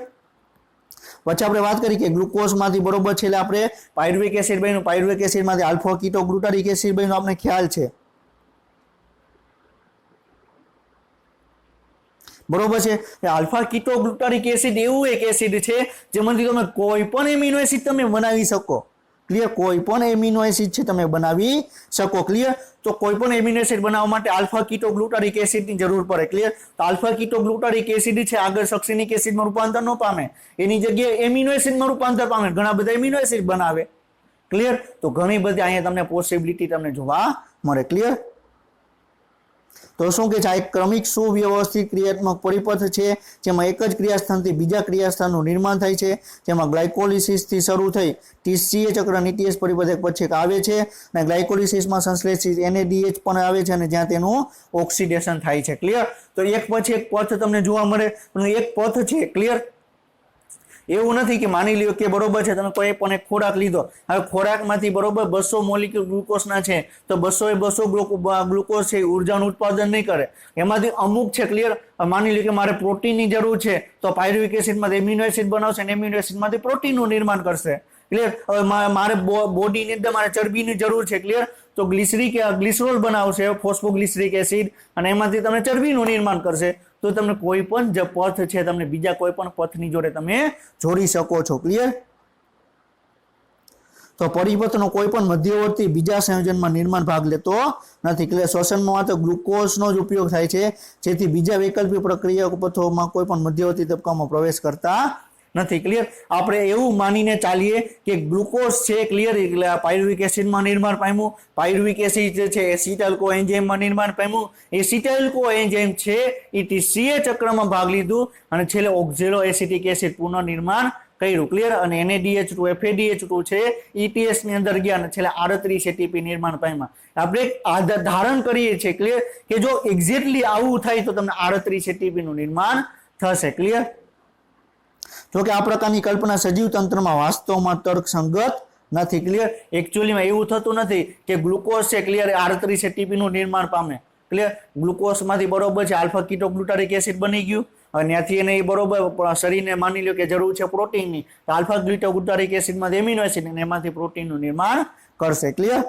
પછી આપણે વાત કરી કે ગ્લુકોઝમાંથી બરોબર છે એટલે આપણે પાયરુવિક એસિડ બન્યું, પાયરુવિક એસિડમાંથી આલ્ફા કીટો ગ્લુટારિક એસિડ બન્યું, આપણે ખ્યાલ છે, બરોબર છે? આલ્ફા કીટો ગ્લુટારિક એસિડ એવું એક એસિડ છે જેમાંથી તમે કોઈ પણ એમિનો એસિડ તમે બનાવી શકો, ક્લિયર? કોઈ પણ એમિનો એસિડ છે તમે બનાવી શકો, ક્લિયર? તો કોઈ પણ એમિનો એસિડ બનાવવા માટે આલ્ફા કીટો ગ્લુટારિક એસિડની જરૂર પડે, ક્લિયર? તો આલ્ફા કીટો ગ્લુટારિક એસિડ છે આગળ સક્સિનિક એસિડમાં રૂપાંતર ન પામે, એની જગ્યાએ એમિનો એસિડમાં રૂપાંતર પામે, ઘણા બધા એમિનો એસિડ બનાવે, ક્લિયર? તો ઘણી બધી અહીંયા તમને પોસિબિલિટી તમને જોવા મળે, ક્લિયર? તો શું કે છે, આ એક ક્રમિક સુવ્યવસ્થિત ક્રિયાત્મક પરિપથ છે જેમાં એક જ ક્રિયાસ્થાનથી બીજા ક્રિયાસ્થાનનું નિર્માણ થાય છે, જેમાં ગ્લાયકોલિસિસથી શરૂ થઈ TCA ચક્ર NTS પરિપથ એક પછી એક આવે છે, અને ગ્લાયકોલિસિસમાં સંશ્લેષિત NADH પણ આવે છે, અને જ્યાં તેનું ઓક્સિડેશન થાય છે, ક્લિયર? તો એક પછી એક પથ તમને જોવા મળે, એક પથ છે, ક્લિયર? એવું નથી કે માની લ્યો કે બરોબર છે તમે કોઈ પણ એક ખોરાક લીધો, હવે ખોરાકમાંથી બરોબર 200 મોલિક્યુલ ગ્લુકોઝના છે, તો 200 ગ્લુકોઝ છે ઉર્જાનું ઉત્પાદન નહીં કરે, એમાંથી અમુક છે, ક્લિયર? માની લ્યો કે મારે પ્રોટીનની જરૂર છે, તો પાયરુવિક એસિડમાંથી એમિનો એસિડ બનાવશે અને એમિનો એસિડમાંથી પ્રોટીનનું નિર્માણ કરશે, ક્લિયર? હવે મારે બોડીની અંદર મારે ચરબીની જરૂર છે, ક્લિયર? તો ગ્લિસરોલ બનાવશે, ફોસ્ફોગ્લિસરિક એસિડ, અને એમાંથી તમે ચરબીનું નિર્માણ કરશે. તો તમને કોઈ પણ જે પથ છે તમને બીજા કોઈ પણ પથની જોડે તમે જોડી શકો છો, ક્લિયર? તો પરિપથનો કોઈ પણ મધ્યવર્તી બીજા સંયોજનમાં નિર્માણ ભાગ લેતો નથી, ક્લિયર? શ્વસનમાં માત્ર ગ્લુકોઝનો જ ઉપયોગ થાય છે, જેથી બીજા વૈકલ્પિક પ્રક્રિયા પથોમાં કોઈ પણ મધ્યવર્તી તબક્કામાં પ્રવેશ કરતા નથી, ક્લિયર? આપણે એવું માનીને ચાલીએ કે ગ્લુકોઝ છે, ક્લિયર, એટલે પાયરુવિક એસિડમાં નિર્માણ પામ્યું, પાયરુવિક એસિડ છે એસિટાઇલ કોએન્ઝાઇમમાં નિર્માણ પામ્યું, એસિટાઇલ કોએન્ઝાઇમ છે એ TCA ચક્રમાં ભાગ લીધું અને છેલ્લે ઓક્ઝેલો એસિટિક એસિડ પુનઃનિર્માણ કર્યું, ક્લિયર? અને NADH2 FADH2 છે ETS ની અંદર ગયા અને છેલ્લે 38 ATP નિર્માણ પામ્યા. આપણે ધારણ કરીએ છીએ, ક્લિયર, કે જો એક્ઝેક્ટલી આવું થાય તો તમને 38 ATP નું નિર્માણ થશે, ક્લિયર? જો કે આ પ્રકારની કલ્પના સજીવ તંત્રમાં વાસ્તવમાં તર્કસંગત નથી, ક્લિયર? એકચ્યુઅલીમાં એવું થતું નથી કે ગ્લુકોઝ છે, ક્લિયર, 38 ATP નું નિર્માણ પામે, ક્લિયર? ગ્લુકોઝમાંથી બરોબર છે આલ્ફા કીટો ગ્લુટારિક એસિડ બની ગયું, અને ત્યાંથી એને બરોબર શરીરને માની લો કે જરૂર છે પ્રોટીનની, તો આલ્ફા કીટો ગ્લુટારિક એસિડમાંથી એમિનો એસિડ અને એમાંથી પ્રોટીનનું નિર્માણ કરશે, ક્લિયર?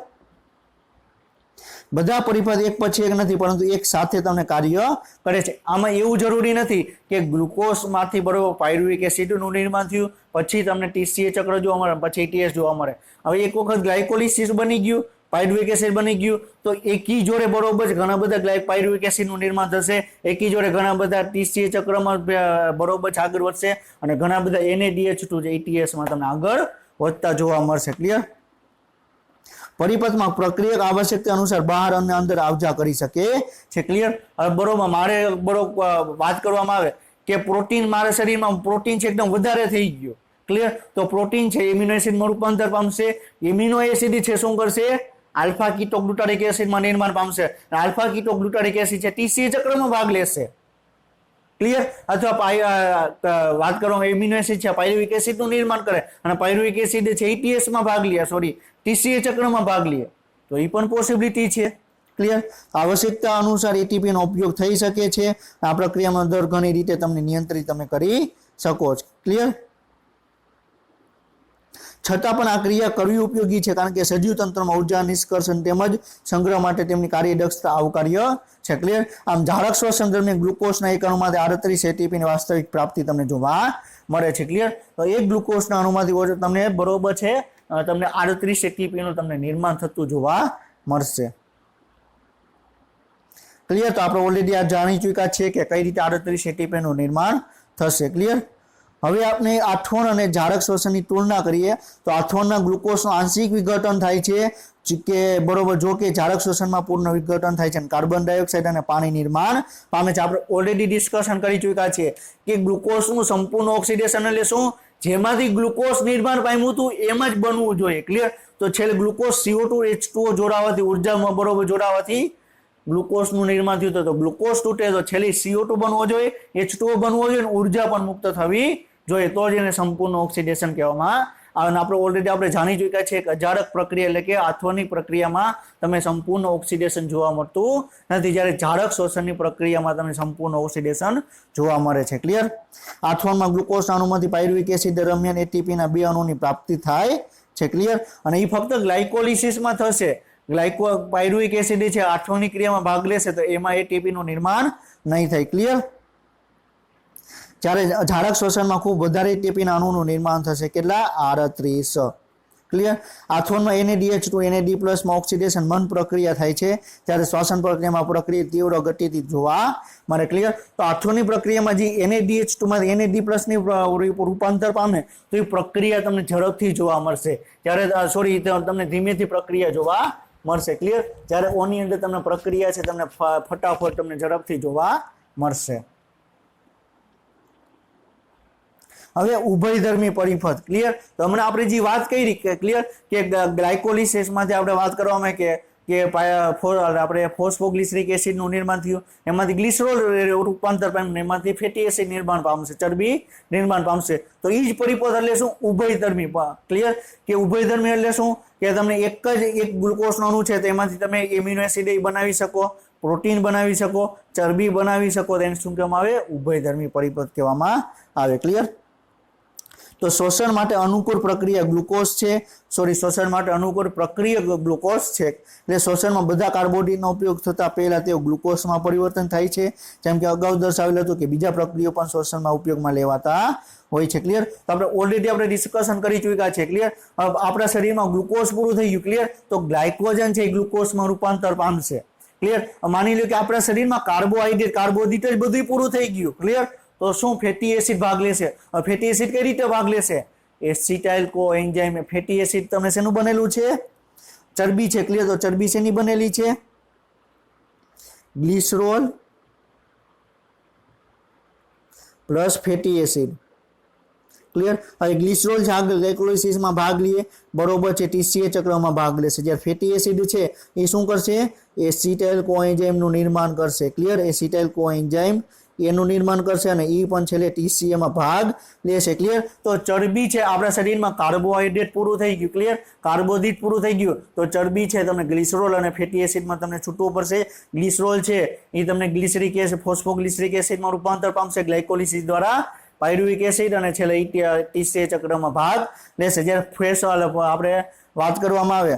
બધા પરિપથ એક પછી એક નથી, પરંતુ એક સાથે તમને કાર્ય કરે છે. આમાં એવું જરૂરી નથી કે ગ્લુકોઝમાંથી બરોબર પાયરુવિક એસિડનું નિર્માણ થયું પછી તમને TCA ચક્ર જોવા મળે, પછી ETS જોવા મળે. હવે એક વખત ગ્લાયકોલિસિસ બની ગયું, પાયરુવિક એસિડ બની ગયું, તો એકી જોડે બરોબર ઘણા બધા પાયરુવિક એસિડનું નિર્માણ થશે, એકી જોડે ઘણા બધા TCA ચક્રમાં બરોબર આગળ વધશે, અને ઘણા બધા NADH2 જે ETSમાં તમને આગળ વધતા જોવા મળશે, ક્લિયર? પરિપથમાં પ્રક્રિયક આવશ્યકતા અનુસાર બહાર અને અંદર આવજા કરી શકે છે, ક્લિયર? હવે બરોબર મારે બરોબર વાત કરવામાં આવે કે પ્રોટીન મારા શરીરમાં પ્રોટીન છે એકદમ વધારે થઈ ગયો, ક્લિયર? તો પ્રોટીન છે એમિનો એસિડમાં રૂપાંતર પામશે, એમિનો એસિડ છે શું કરશે, આલ્ફા કીટો ગ્લુટારિક એસિડમાં નિર્માણ પામશે, આલ્ફા કીટો ગ્લુટારિક એસિડ છે TCA ચક્રમાં ભાગ લેશે, ક્લિયર? અથવા વાત કરવામાં એમિનો એસિડ છે પાયરુવિક એસિડનું નિર્માણ કરે અને પાયરુવિક એસિડ છે ETSમાં ભાગ લે, સોરી TCA ચક્રમાં ભાગ લે, તો એ પણ પોસિબિલિટી છે, ક્લિયર? આવશ્યકતા અનુસાર ATP નો ઉપયોગ થઈ શકે છે. આ પ્રક્રિયામાં દર ઘણી રીતે તમને નિયંત્રિત તમે કરી શકો છો, ક્લિયર? છતાં પણ આ ક્રિયા કરવી ઉપયોગી છે, કારણ કે સજીવ તંત્રમાં ઉર્જા નિષ્કર્ષણ તેમજ સંગ્રહ માટે તેમની કાર્યદક્ષતા આવકાર્ય છે, ક્લિયર? આમ ઝાડક શ્વસન દરમિયાન ગ્લુકોઝના એક અણુમાંથી 38 ATP ની વાસ્તવિક પ્રાપ્તિ તમને જોવા મળે છે, ક્લિયર? તો એક ગ્લુકોઝના અણુમાંથી તમને બરોબર છે તમને 38 ATP નું તમને નિર્માણ થતું જોવા મળશે. ક્લિયર? તો આપણે ઓલરેડી આ જાણી ચૂક્યા છે કે કઈ રીતે 38 ATP નું નિર્માણ થશે. ક્લિયર? હવે આપણે આથોન અને ઝાડક શ્વસનની તુલના કરીએ તો આથોનના ગ્લુકોઝનું આંશિક વિઘટન થાય છે કે બરોબર, જો કે ઝાડક શ્વસનમાં પૂર્ણ વિઘટન થાય છે અને કાર્બન ડાયોક્સાઇડ અને પાણી નિર્માણ પામે છે. આપણે ઓલરેડી ડિસ્કશન કરી ચૂક્યા છે કે ગ્લુકોઝનું સંપૂર્ણ ઓક્સિડેશન એટલે શું? જેમાંથી ગ્લુકોઝ નિર્માણ પામ્યું હતું એમ જ બનવું જોઈએ. ક્લિયર? તો છેલ્લે ગ્લુકોઝ CO2 H2O જોડાવાથી ઉર્જામાં બરોબર જોડાવાથી ગ્લુકોઝનું નિર્માણ થયું હતું. તો ગ્લુકોઝ તૂટે તો છેલ્લે CO2 બનવો જોઈએ, H2O બનવો જોઈએ, ઉર્જા પણ મુક્ત થવી જોઈએ, તો જ એને સંપૂર્ણ ઓક્સિડેશન કહેવામાં આવે. આપણે ઓલરેડી આપણે જાણી ચૂક્યા છે કે અજારક પ્રક્રિયા એટલે કે આથોનિક પ્રક્રિયામાં તમે સંપૂર્ણ ઓક્સિડેશન જોવા મળતું નથી, જ્યારે ઝાડક શ્વસનની પ્રક્રિયામાં તમે સંપૂર્ણ ઓક્સિડેશન જોવા મળે છે. ક્લિયર? આથોનમાં ગ્લુકોઝના અણુમાંથી પાયરુવિક એસિડ દરમિયાન એટીપીના 2 અણુની પ્રાપ્તિ થાય છે. ક્લિયર? અને એ ફક્ત ગ્લાયકોલિસિસમાં થશે. પાયરુવિક એસિડ છે આથોનિક ક્રિયામાં ભાગ લેશે તો એમાં એટીપીનું નિર્માણ નહીં થાય. ક્લિયર? જ્યારે ઝાડક શ્વસનમાં ખૂબ વધારે એટીપીના અણુનું નિર્માણ થશે. કેટલા? 38. ક્લિયર? આથોનમાં NADH2 NAD+ માં ઓક્સિડેશન મંદ પ્રક્રિયા થાય છે, જ્યારે શ્વસન પ્રક્રિયામાં પ્રક્રિયા તીવ્ર ગતિથી જોવા મળે. ક્લિયર? તો આથોની પ્રક્રિયામાં જે NADH2 માંથી NAD+ ની રૂપાંતર પામે તો એ પ્રક્રિયા તમને ઝડપથી જોવા મળશે, જ્યારે તમને ધીમેથી પ્રક્રિયા જોવા મળશે. ક્લિયર? જ્યારે ઓની અંદર તમને પ્રક્રિયા છે તમને ફટાફટ તમને ઝડપથી જોવા મળશે. હવે ઉભયધર્મી પરિપથ. ક્લિયર? તો હમણાં આપણે જે વાત કરી કે ક્લિયર કે ગ્લાયકોલિસિસમાંથી આપણે વાત કરવામાં કે આપણે ફોસ્ફોગ્લિસરિક એસિડનું નિર્માણ થયું, એમાંથી ગ્લિસરોલ રૂપાંતર પામ્યું, એમાંથી ફેટી એસિડ નિર્માણ પામશે, ચરબી નિર્માણ પામશે. તો એ જ પરિપથ એટલે શું? ઉભયધર્મી. ક્લિયર? કે ઉભયધર્મી એટલે શું? કે તમને એક ગ્લુકોઝનો અણુ છે તેમાંથી તમે એમિનો એસિડ બનાવી શકો, પ્રોટીન બનાવી શકો, ચરબી બનાવી શકો, તેને શું કહેવામાં આવે? ઉભયધર્મી પરિપથ કહેવામાં આવે. ક્લિયર? તો શ્વસન માટે અનુકૂળ પ્રક્રિયા ગ્લુકોઝ છે, શ્વસન માટે અનુકૂળ પ્રક્રિયા ગ્લુકોઝ છે. એટલે શ્વસનમાં બધા કાર્બોહાઈડ્રેટનો ઉપયોગ થતા પહેલા તેઓ ગ્લુકોઝમાં પરિવર્તન થાય છે, જેમ કે અગાઉ દર્શાવેલ હતું કે બીજા પ્રક્રિયાઓ પણ શ્વસનમાં ઉપયોગમાં લેવાતા હોય છે. ક્લિયર? તો આપણે ઓલરેડી આપણે ડિસ્કશન કરી ચૂક્યા છે. ક્લિયર? આપણા શરીરમાં ગ્લુકોઝ પૂરું થઈ ગયું. ક્લિયર? તો ગ્લાયકોજન છે એ ગ્લુકોઝમાં રૂપાંતર પામશે. ક્લિયર? માની લો કે આપણા શરીરમાં કાર્બોહાઈડ્રેટ જ બધું પૂરું થઈ ગયું. ક્લિયર? તો શું ફેટી એસિડ ભાગ લેશે? ફેટી એસિડ કઈ રીતે ભાગ લેશે? એસિટાઇલ કોએન્ઝાઇમ. ફેટી એસિડ તમને શેનું બનેલું છે? ચરબી છે. ક્લિયર? તો ચરબી શેની બનેલી છે? Glycerol plus fatty acid. Clear? હવે ગ્લિસરોલ છે આગળ ગ્લાયકોલિસિસમાં ભાગ લે, બરોબર છે, TCA ચક્રમાં ભાગ લેશે. જ્યારે ફેટી એસિડ છે એ શું કરશે? એસિટાઇલ કોએન્ઝાઇમનું નિર્માણ કરશે. ક્લિયર? એસિટાઇલ કોએન્ઝાઇમ એનું નિર્માણ કરશે અને એ પણ છેલ્લે TCA માં ભાગ લેશે. ક્લિયર? તો ચરબી છે આપણા શરીરમાં કાર્બોહાઈડ્રેટ પૂરું થઈ ગયું. ક્લિયર? કાર્બોહાઈડ્રેટ પૂરું થઈ ગયું તો ચરબી છે તમને ગ્લિસરોલ અને ફેટી એસિડમાં તમને છૂટવું પડશે. ગ્લિસરોલ છે એ તમને ગ્લિસરિક એસિડ ફોસ્ફોગ્લિસરિક એસિડમાં રૂપાંતર પામશે ગ્લાયકોલિસિસ દ્વારા, પાયરુવિક એસિડ, અને છેલ્લે TCA ચક્રમાં ભાગ લેશે. જ્યારે આપણે વાત કરવામાં આવે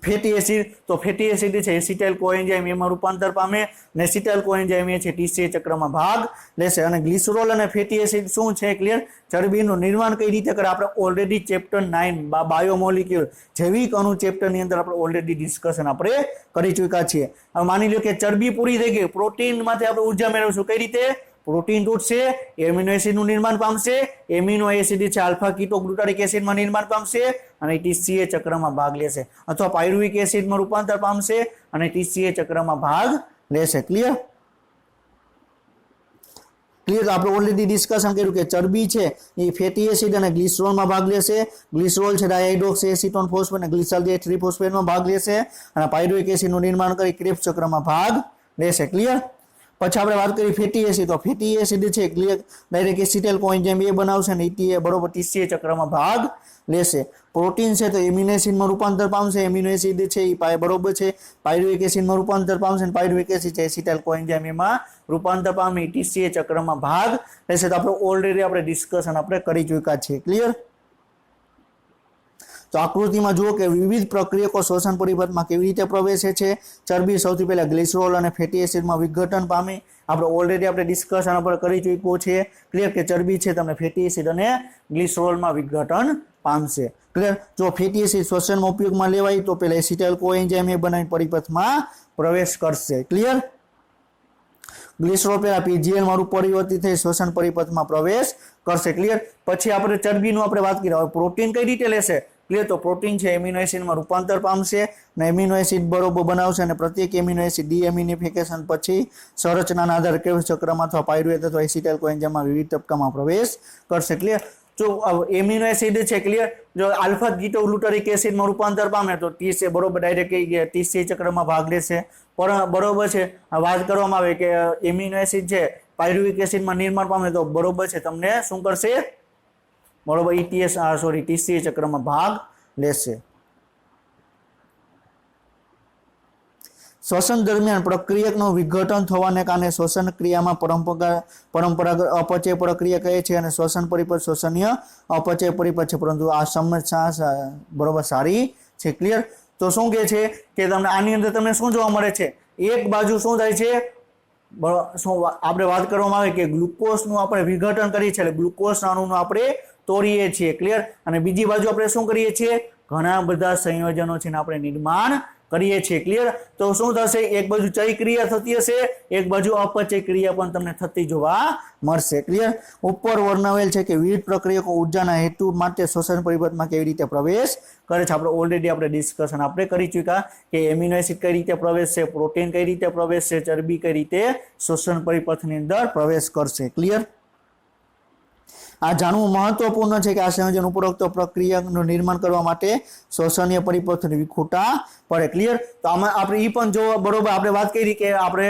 ફેટી એસિડ, તો ફેટી એસિડ છે એસિટાઇલ કોએન્ઝાઇમ એમાં રૂપાંતર પામે, અને એસિટાઇલ કોએન્ઝાઇમ એ છે TCA ચક્રમાં ભાગ લેશે. અને ગ્લિસરોલ અને ફેટી એસિડ શું છે? ક્લિયર? ચરબીનું નિર્માણ કઈ રીતે કરે? આપણે ઓલરેડી ચેપ્ટર 9 બાયોમોલિક્યુલ જૈવિક અણુ ચેપ્ટરની અંદર આપણે ઓલરેડી ડિસ્કશન આપણે કરી ચૂક્યા છીએ. હવે માની લો કે ચરબી પૂરી થઈ ગઈ, પ્રોટીનમાંથી આપણે ઉર્જા મેળવશું. કઈ રીતે? પ્રોટીન તૂટશે, એમિનો એસિડનું નિર્માણ પામશે, એમિનો એસિડ છે આલ્ફા કીટો ગ્લુટારિક એસિડમાં નિર્માણ પામશે અને TCA ચક્રમાં ભાગ લેશે, અથવા પાયરુવિક એસિડમાં રૂપાંતર પામશે અને TCA ચક્રમાં ભાગ લેશે. ક્લિયર? ક્લિયર? આપણે ઓલરેડી ડિસ્કશન કર્યું કે ચરબી છે એ ફેટી એસિડ અને ગ્લિસરોલમાં ભાગ લેશે. ગ્લિસરોલ છે ડાયહાઇડ્રોક્સી એસિટોન ફોસ્ફેટ અને ગ્લિસરલ ટ્રીફોસ્ફેટમાં ભાગ લેશે અને પાયરુવિક એસિડનું નિર્માણ કરી ક્રેબ્સ ચક્રમાં ભાગ લેશે. ક્લિયર? પછી આપણે વાત કરી ફેટી એસિડ, તો ફેટી એસિડ છે ડાયરેક્ટ એસિટાઇલ કોએન્ઝાઇમ એ બનાવશે અને બરોબર TCA ચક્રમાં ભાગ લેશે. પ્રોટીન છે તો એમિનો એસિડમાં રૂપાંતર પામશે, એમિનો એસિડ છે એ બરોબર છે પાયરુવિક એસિડમાં રૂપાંતર પામશે અને પાયરુવિક એસિડ છે એસિટાઇલ કોએન્ઝાઇમ એમાં રૂપાંતર પામી TCA ચક્રમાં ભાગ લેશે. તો આપણે ઓલરેડી આપણે ડિસ્કશન આપણે કરી ચૂક્યા છે. ક્લિયર? તો આકૃતિમાં જુઓ કે વિવિધ પ્રક્રિયકો શ્વસન પરિપથમાં કેવી રીતે પ્રવેશે છે. ચરબી સૌથી પહેલા ગ્લિસરોલ અને ફેટી એસિડમાં વિઘટન પામે. આપણે ઓલરેડી આપણે ડિસ્કશન આપણે કરી ચૂક્યું છે. ક્લિયર? કે ચરબી છે તમને ફેટી એસિડ અને ગ્લિસરોલમાં વિઘટન પામશે. ક્લિયર? જો ફેટી એસિડ શ્વસનમાં ઉપયોગમાં લેવાય તો પહેલા એસિટાઇલ કોએન્ઝાઇમ એ બનાવી પરિપથમાં પ્રવેશ કરશે. ક્લિયર? ગ્લિસરોલ પહેલા પીજીએલ માં રૂપાંતરિત થઈ શ્વસન પરિપથમાં પ્રવેશ કરશે. ક્લિયર. પછી આપણે ચરબીનું આપણે વાત કરીએ. હવે પ્રોટીન કઈ રીતે લેશે? ક્લિયર. તો પ્રોટીન છે એમિનો એસિડમાં રૂપાંતર પામશે અને એમિનો એસિડ બરોબર બનાવશે અને પ્રત્યેક એમિનો એસિડ ડીએમિનિફિકેશન પછી સંરચનાના આધારે કેવી ચક્રમાં અથવા પાયરુવેટ અથવા એસિટાઇલ કોએન્ઝાઇમમાં વિવિધ તબક્કામાં પ્રવેશ કરશે. ક્લિયર. જો એમિનો એસિડ છે ક્લિયર, જો આલ્ફા કીટોગ્લુટારિક એસિડમાં રૂપાંતર પામે તો ટી બરોબર ડાયરેક્ટ ટીસી ચક્રમાં ભાગ લેશે. બરોબર છે. વાત કરવામાં આવે કે એમિનો એસિડ છે પાયરુવિક એસિડમાં નિર્માણ પામે તો બરોબર છે તમને શું કરશે? બરોબર ટીસી ચક્રમાં ભાગ લેશે. શ્વસન દરમિયાન પ્રક્રિયકનું વિઘટન થવાને કારણે શ્વસન ક્રિયામાં પરંપરાગત અપચય પ્રક્રિયા કહે છે અને શ્વસન પરિપથ શ્વસનીય અપચય પરિપથ છે, પરંતુ આ સમસ્યા બરોબર સારી છે. ક્લિયર. તો શું કહે છે કે તમને આની અંદર તમને શું જોવા મળે છે? એક બાજુ શું થાય છે, શું આપણે વાત કરવામાં આવે કે ગ્લુકોઝનું આપણે વિઘટન કરીએ છીએ, એટલે ગ્લુકોઝ અણુનું આપણે તોડીએ છીએ. ક્લિયર. અને બીજી બાજુ આપણે શું કરીએ છીએ? ઘણા બધા સંયોજનો છે આપણે નિર્માણ કરીએ છીએ. ક્લિયર. તો શું થશે? એક બાજુ ચય ક્રિયા થતી હશે, એક બાજુ અપચય ક્રિયા પણ તમને થતી જોવા મળશે. ક્લિયર. ઉપર વર્ણવેલ છે કે વિવિધ પ્રક્રિયકો ઉર્જાના હેતુ માટે શ્વસન પરિપથમાં કેવી રીતે પ્રવેશ કરે છે. આપણે ઓલરેડી આપણે ડિસ્કશન આપણે કરી ચૂક્યા કે એમિનો એસિડ કઈ રીતે પ્રવેશશે, પ્રોટીન કઈ રીતે પ્રવેશશે, ચરબી કઈ રીતે શ્વસન પરિપથની અંદર પ્રવેશ કરશે. ક્લિયર. આ જાણવું મહત્વપૂર્ણ છે કે આ સંયોજન ઉપરોક્ત પ્રક્રિયાનું નિર્માણ કરવા માટે શ્વસનીય પરિપથને વિખૂટા પડે. ક્લિયર. તો આમાં આપણે એ પણ જો બરોબર આપણે વાત કરી કે આપણે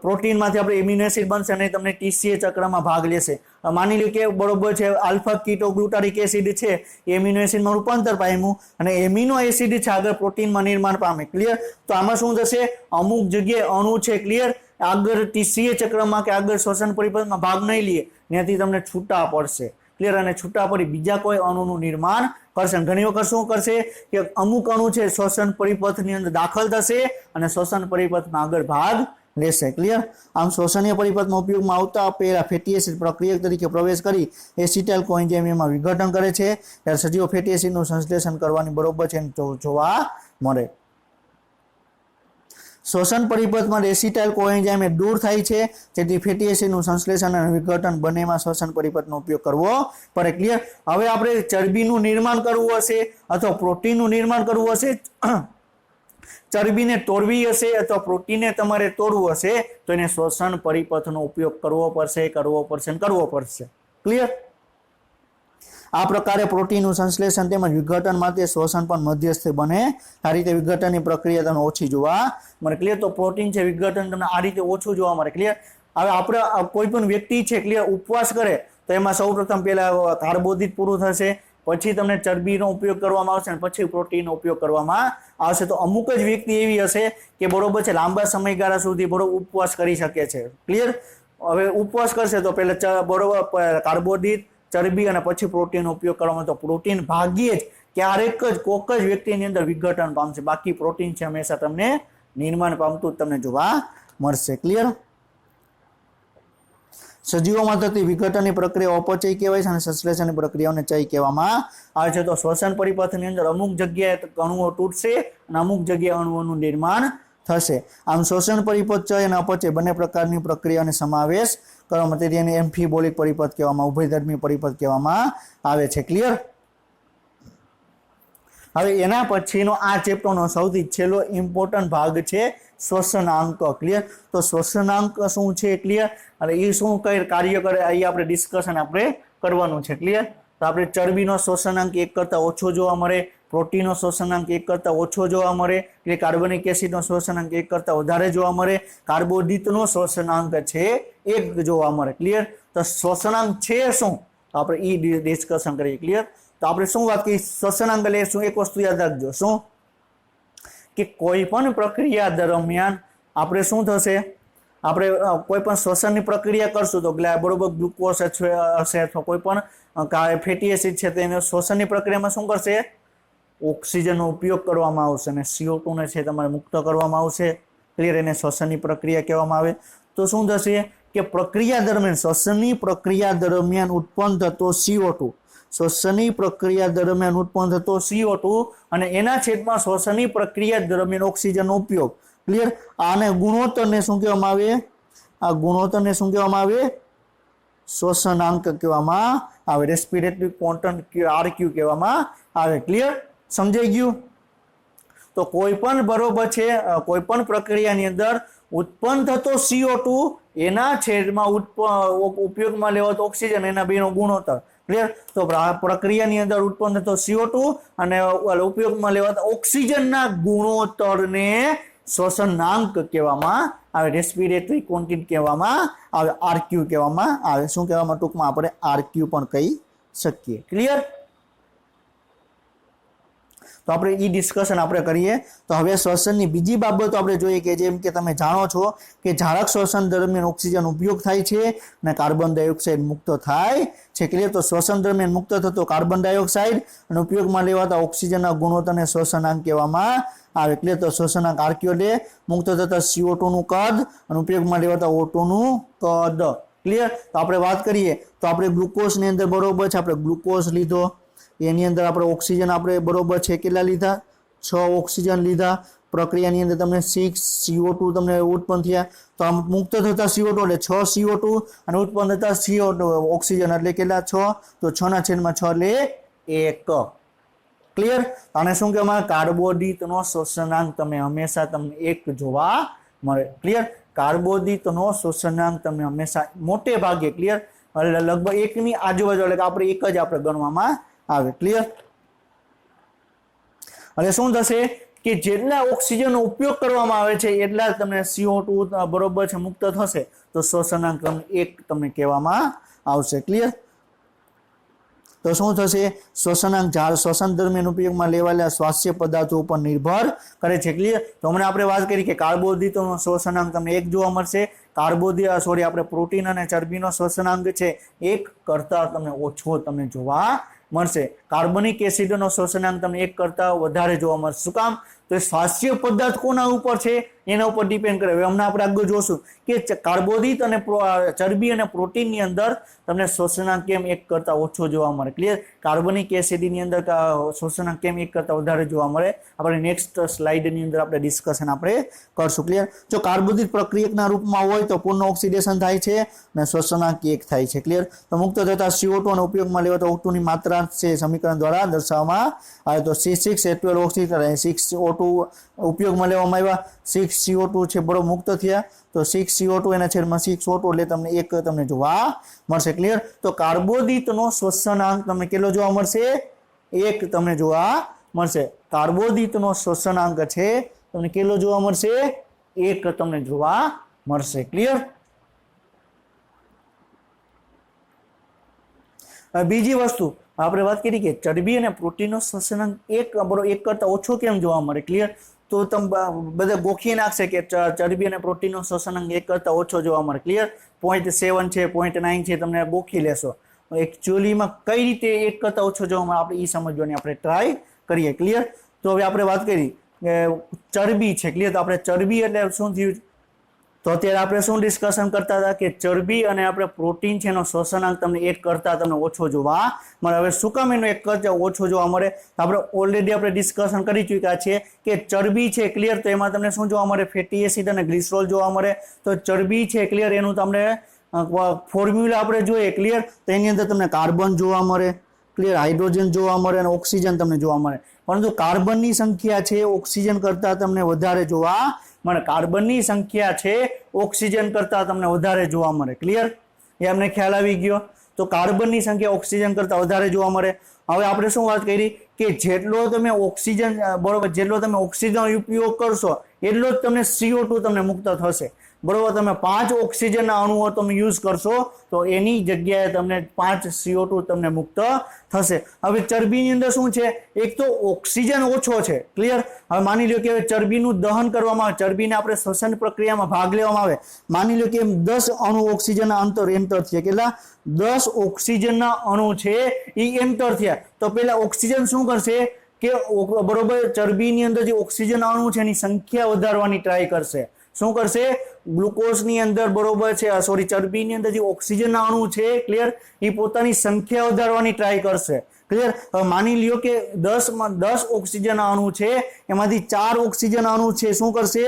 પ્રોટીનમાંથી આપણે એમિનો એસિડ બનશે અને તમને ટીસીએ ચક્રમાં ભાગ લેશે. માની લો કે બરોબર છે આલ્ફા કીટોગ્લુટારિક એસિડ છે એમિનો એસિડમાં રૂપાંતર પામ્યું અને એમિનો એસિડ છે આગળ પ્રોટીનમાં નિર્માણ પામે. ક્લિયર. તો આમાં શું થશે? અમુક જગ્યાએ અણુ છે ક્લિયર આગળ ટીસીએ ચક્રમાં કે આગળ શ્વસન પરિપથમાં ભાગ નહીં લે, ત્યાંથી તમને છૂટા પડશે. ક્લિયર. અને છૂટા પડી બીજા કોઈ અણુનું નિર્માણ કરશે. ઘણી વખત શું કરશે કે અમુક અણુ છે શ્વસન પરિપથની અંદર દાખલ થશે અને શ્વસન પરિપથમાં આગળ ભાગ લેશે. ક્લિયર. આમ શ્વસનીય પરિપથમાં ઉપયોગમાં આવતા પહેલા ફેટી એસિડ પ્રક્રિયક તરીકે પ્રવેશ કરી એસિટાઇલ કોએન્ઝાઇમમાં વિઘટન કરે છે, ત્યારે સજીવ ફેટી એસિડનું સંશ્લેષણ કરવાની બરોબર છે જોવા મળે. શ્વસન પરિપથમાં એસિટાઇલ કોએન્ઝાઇમ દૂર થાય છે, જેથી ફેટી એસિડનું સંશ્લેષણ અને વિઘટન બંનેમાં શ્વસન પરિપથનો ઉપયોગ કરવો પડે. ક્લિયર. હવે આપણે ચરબીનું નિર્માણ કરવું હશે અથવા પ્રોટીનનું નિર્માણ કરવું હશે, ચરબીને તોડવી હશે અથવા પ્રોટીનને તમારે તોડવું હશે તો એને શ્વસન પરિપથનો ઉપયોગ કરવો પડશે. ક્લિયર. આ પ્રકારે પ્રોટીનનું સંશ્લેષણ તેમજ વિઘટન માટે શ્વસન પણ મધ્યસ્થ બને. આ રીતે વિઘટનની પ્રક્રિયા તમને ઓછી જોવા મળે. ક્લિયર. તો પ્રોટીન છે વિઘટન તમને આ રીતે ઓછું જોવા મળે. ક્લિયર. હવે આપણે કોઈ પણ વ્યક્તિ છે ક્લિયર ઉપવાસ કરે તો એમાં સૌપ્રથમ પહેલા કાર્બોદિત પૂરું થશે, પછી તમને ચરબીનો ઉપયોગ કરવામાં આવશે અને પછી પ્રોટીનનો ઉપયોગ કરવામાં આવશે. તો અમુક જ વ્યક્તિ એવી હશે કે બરોબર છે લાંબા સમયગાળા સુધી બરોબર ઉપવાસ કરી શકે છે. ક્લિયર. હવે ઉપવાસ કરશે તો પહેલા બરોબર કાર્બોદિત, ચરબી અને પછી પ્રોટીનનો ઉપયોગ કરવામાં, તો પ્રોટીન ભાગ્યે જ ક્યારેક જ કોક જ વ્યક્તિની અંદર વિઘટન પામશે, બાકી પ્રોટીન છે હંમેશા તમને નિર્માણ પામતું જ તમને જોવા મળશે. ક્લિયર. સજીવોમાં થતી વિઘટનની પ્રક્રિયા અપચય કહેવાય છે અને સંશ્લેષણની પ્રક્રિયાઓને ચય કહેવામાં આવે છે. તો શ્વસન પરિપથની અંદર અમુક જગ્યાએ અણુઓ તૂટશે અને અમુક જગ્યાએ અણુઓનું નિર્માણ થશે. આમ શ્વસન પરિપથ ચય અને અપચય બંને પ્રકારની પ્રક્રિયાનો સમાવેશ કરવામાં આવે, તેને એમ્ફીબોલિક પરિપથ કહેવામાં, ઉભયધર્મી પરિપથ કહેવામાં આવે છે. ક્લિયર. હવે એના પછીનો આ ચેપ્ટરનો સૌથી છેલ્લો ઇમ્પોર્ટન્ટ ભાગ છે શ્વસનાંક. ક્લિયર. તો શ્વસનાંક શું છે? ક્લિયર. અને એ શું કઈ કાર્ય કરે અહીં આપણે ડિસ્કશન આપણે કરવાનું છે. ક્લિયર. તો આપણે ચરબીનો શ્વસનાંક 1 કરતાં ઓછો જોવા મળે, પ્રોટીનનો શ્વસનાંક 1 કરતાં ઓછો જોવા મળે, એટલે કાર્બનિક એસિડનો શ્વસનાંક 1 કરતાં વધારે જોવા મળે, કાર્બોદિતનો શ્વસનાંક છે 1 જોવા મળે. ક્લિયર. તો શ્વસનાંક છે શું આપણે એ ડિસ્કશન કરીએ. ક્લિયર. તો આપણે શું વાત કરીએ શ્વસનાંક એટલે શું? એક વસ્તુ યાદ રાખજો, શું કે કોઈ પણ પ્રક્રિયા દરમિયાન આપણે શું થશે, આપણે કોઈ પણ શ્વસનની પ્રક્રિયા કરશું તો બરોબર ગ્લુકોઝ હશે અથવા કોઈ પણ ફેટી એસિડ છે તેને શ્વસનની પ્રક્રિયામાં શું કરશે? ઓક્સિજનનો ઉપયોગ કરવામાં આવશે અને CO2 ને છે તમારે મુક્ત કરવામાં આવશે. ક્લિયર. એને શ્વસનની પ્રક્રિયા કહેવામાં આવે. તો શું થશે કે પ્રક્રિયા દરમિયાન શ્વસનની પ્રક્રિયા દરમિયાન ઉત્પન્ન થતો CO2, શ્વસનની પ્રક્રિયા દરમિયાન ઉત્પન્ન થતો CO2 અને એના છેદમાં શ્વસનની પ્રક્રિયા દરમિયાન ઓક્સિજનનો ઉપયોગ. ક્લિયર. આને ગુણોત્તરને શું કહેવામાં આવે? આ ગુણોત્તરને શું કહેવામાં આવે? શ્વસનાંક કહેવામાં આવે, રેસ્પિરેટરી કોન્સ્ટન્ટ RQ કહેવામાં આવે. ક્લિયર? સમજાઈ ગયું? તો કોઈ પણ બરોબર છે, કોઈ પણ પ્રક્રિયાની અંદર ઉત્પન્ન થતો CO2 એના છેદમાં ઉપયોગમાં લેવાતો ઓક્સિજન, એના બેનો ગુણોત્તર. ક્લિયર? તો પ્રક્રિયાની અંદર ઉત્પન્ન થતો CO2 અને ઉપયોગમાં લેવાતા ઓક્સિજનના ગુણોત્તરને શ્વસનાંક કહેવામાં આવે, રેસ્પિરેટરી ક્વોન્ટિટી કહેવામાં આવે, RQ કહેવામાં આવે. શું કહેવામાં? ટૂંકમાં આપણે RQ પણ કહી શકીએ. ક્લિયર? તો આપણે ઈ ડિસ્કશન આપણે કરીએ. તો હવે શ્વસનની બીજી બાબતો આપણે જોઈએ કે જેમ કે તમે જાણો છો કે ઝાડક શ્વસન દરમિયાન ઓક્સિજન ઉપયોગ થાય છે અને કાર્બન ડાયોક્સાઇડ મુક્ત થાય છે. ક્લિયર? તો શ્વસન દરમિયાન મુક્ત થતો કાર્બન ડાયોક્સાઇડ અને ઉપયોગમાં લેવાતા ઓક્સિજનના ગુણોત્તરને શ્વસનાંક કહેવામાં આવે. ક્લિયર? તો શ્વસનાંક RQ એટલે મુક્ત થતા CO2 નું કદ અને ઉપયોગમાં લેવાતા O2 નું કદ. ક્લિયર? તો આપણે વાત કરીએ તો આપણે ગ્લુકોઝની અંદર બરોબર છે, આપણે ગ્લુકોઝ લીધો, એની અંદર આપણે ઓક્સિજન આપણે બરોબર છે કેટલા લીધા? 6 ઓક્સિજન લીધા. પ્રક્રિયાની અંદર તમને 6 CO2 તમને ઉત્પન્ન થયા. તો આમ મુક્ત થતા CO2 એટલે 6 CO2 અને ઉત્પન્ન થતા CO2 ઓક્સિજન એટલે કેટલા? 6. તો 6/6 એટલે 1. ક્લિયર? આને શું કહેવામાં? કાર્બોદિતનો શ્વસનાંક તમે હંમેશા તમને 1 જોવા મળે. ક્લિયર? કાર્બોદિતનો શ્વસનાંક તમે હંમેશા મોટે ભાગે, ક્લિયર, લગભગ 1 ની આજુબાજુ, એટલે કે આપણે 1 જ આપણે ગણવામાં આવે. ક્લિયર? અને શું થશે કે જેટલા ઓક્સિજનનો ઉપયોગ કરવામાં આવે છે એટલા તમને CO2 બરોબર છે મુક્ત થશે. તો શ્વસનાંક 1 તમને કહેવામાં આવશે. ક્લિયર? તો શું થશે? શ્વસનાંક ઝાડ શ્વસન દરમિયાન ઉપયોગમાં લેવાયેલા સ્વાસ્થ્ય પદાર્થો ઉપર નિર્ભર કરે છે. ક્લિયર? તો હમણાં આપણે વાત કરી કે કાર્બોદિતનો શ્વસનાંક તમને 1 જોવા મળશે. આપણે પ્રોટીન અને ચરબીનો શ્વસનાંક છે 1 કરતા તમને ઓછો તમને જોવા મળશે. કાર્બનિક એસિડનો શ્વસનાંક તમને 1 કરતા વધારે જોવા મળશે. શું કામ? તો સ્વાસ્થ્ય પદાર્થ કોના ઉપર છે એના ઉપર ડિપેન્ડ કરે. હવે હમણાં આપણે આગળ જોશું કે કાર્બોદિત અને ચરબી અને પ્રોટીનની અંદર તમને શ્વસનાંક કેમ 1 કરતા ઓછો જોવા મળે. ક્લિયર? કાર્બનિક એસિડની અંદર શ્વસનાંક કેમ 1 કરતા વધારે જોવા મળે આપણે નેક્સ્ટ સ્લાઇડની અંદર આપણે ડિસ્કશન આપણે કરશું. ક્લિયર? જો કાર્બોદિત પ્રક્રિયકના રૂપમાં હોય તો પૂર્ણ ઓક્સિડેશન થાય છે અને શ્વસનાંક 1 થાય છે. ક્લિયર? તો મુક્ત થતા CO2 અને ઉપયોગમાં લેવાતા O2 ની માત્રા છે સમીકરણ દ્વારા દર્શાવવામાં આવે. તો C6H12 ઓક્સિજન અને 6O2 ઉપયોગમાં લેવામાં આવ્યા. 6CO2 છે બરોબર મુક્ત થયા. તો 6CO2 એના છેદમાં 6O2 એટલે તમને 1 તમને જોવા મળશે. ક્લિયર? તો કાર્બોદિતનો શ્વસનાંક તમને કેટલો જોવા મળશે? 1 તમને જોવા મળશે. કાર્બોદિતનો શ્વસનાંક છે તમને કેટલો જોવા મળશે? 1 તમને જોવા મળશે. ક્લિયર? બીજી વસ્તુ આપણે વાત કરી કે ચરબી અને પ્રોટીનનો શ્વસનાંક 1 કરતા ઓછો કેમ જોવા મળે. ક્લિયર? તો તમે બધા ગોખી નાખશે કે ચરબી અને પ્રોટીનનો શ્વસનાંક 1 કરતા ઓછો જોવા મળે. ક્લિયર? 0.7 છે, 0.9 છે, તમને ગોખી લેશો. એકચ્યુઅલીમાં કઈ રીતે 1 કરતા ઓછો જોવા મળે આપણે એ સમજવાની આપણે ટ્રાય કરીએ. ક્લિયર? તો હવે આપણે વાત કરી ચરબી છે. ક્લિયર? તો આપણે ચરબી એટલે શું થયું? તો અત્યારે આપણે શું ડિસ્કશન કરતા હતા કે ચરબી અને આપણે પ્રોટીન છે એનો શ્વસનાંક તમને 1 કરતા તમને ઓછો જોવા મળે. હવે શું કામ એનો 1 કરતા ઓછો જોવા મળે? તો આપણે ઓલરેડી આપણે ડિસ્કશન કરી ચૂક્યા છે કે ચરબી છે. ક્લિયર? તો એમાં તમને શું જોવા મળે? ફેટી એસિડ અને ગ્લિસરોલ જોવા મળે. તો ચરબી છે. ક્લિયર? એનું તમને ફોર્મ્યુલા આપણે જોઈએ. ક્લિયર? તો એની અંદર તમને કાર્બન જોવા મળે. ક્લિયર? હાઇડ્રોજન જોવા મળે અને ઓક્સિજન તમને જોવા મળે. પરંતુ કાર્બનની સંખ્યા છે ઓક્સિજન કરતા તમને વધારે જોવા મળે. કાર્બનની સંખ્યા છે ઓક્સિજન કરતા તમને વધારે જોવા મળે. ક્લિયર? એ અમને ખ્યાલ આવી ગયો. તો કાર્બનની સંખ્યા ઓક્સિજન કરતા વધારે જોવા મળે. હવે આપણે શું વાત કરી કે જેટલો તમે ઓક્સિજન બરોબર જેટલો તમે ઓક્સિજન ઉપયોગ કરશો એટલો જ તમને CO2 તમને મુક્ત થશે. બરોબર? તમે 5 ઓક્સિજનના અણુઓ તમે યુઝ કરશો તો એની જગ્યાએ તમને 5 CO2 તમને મુક્ત થશે. હવે ચરબીની અંદર શું છે? એક તો ઓક્સિજન ઓછો છે. ક્લિયર? હવે માની લો કે ચરબીનું દહન કરવામાં આવે, ચરબીને આપણે શ્વસન પ્રક્રિયામાં ભાગ લેવામાં આવે. માની લો કે 10 અણુ ઓક્સિજનના એન્ટર થયા. કેટલા? 10 ઓક્સિજનના અણુ છે એ એન્ટર થયા. તો પેલા ઓક્સિજન શું કરશે કે બરોબર ચરબીની અંદર જે ઓક્સિજન અણુ છે એની સંખ્યા વધારવાની ટ્રાય કરશે. શું કરશે? ગ્લુકોઝની અંદર બરોબર છે ચરબીની અંદર જે ઓક્સિજનના અણુ છે, ક્લિયર, એ પોતાની સંખ્યા વધારવાની ટ્રાય કરશે. ક્લિયર? હવે માની લ્યો કે 10 ઓક્સિજનના અણુ છે એમાંથી 4 ઓક્સિજન અણુ છે શું કરશે?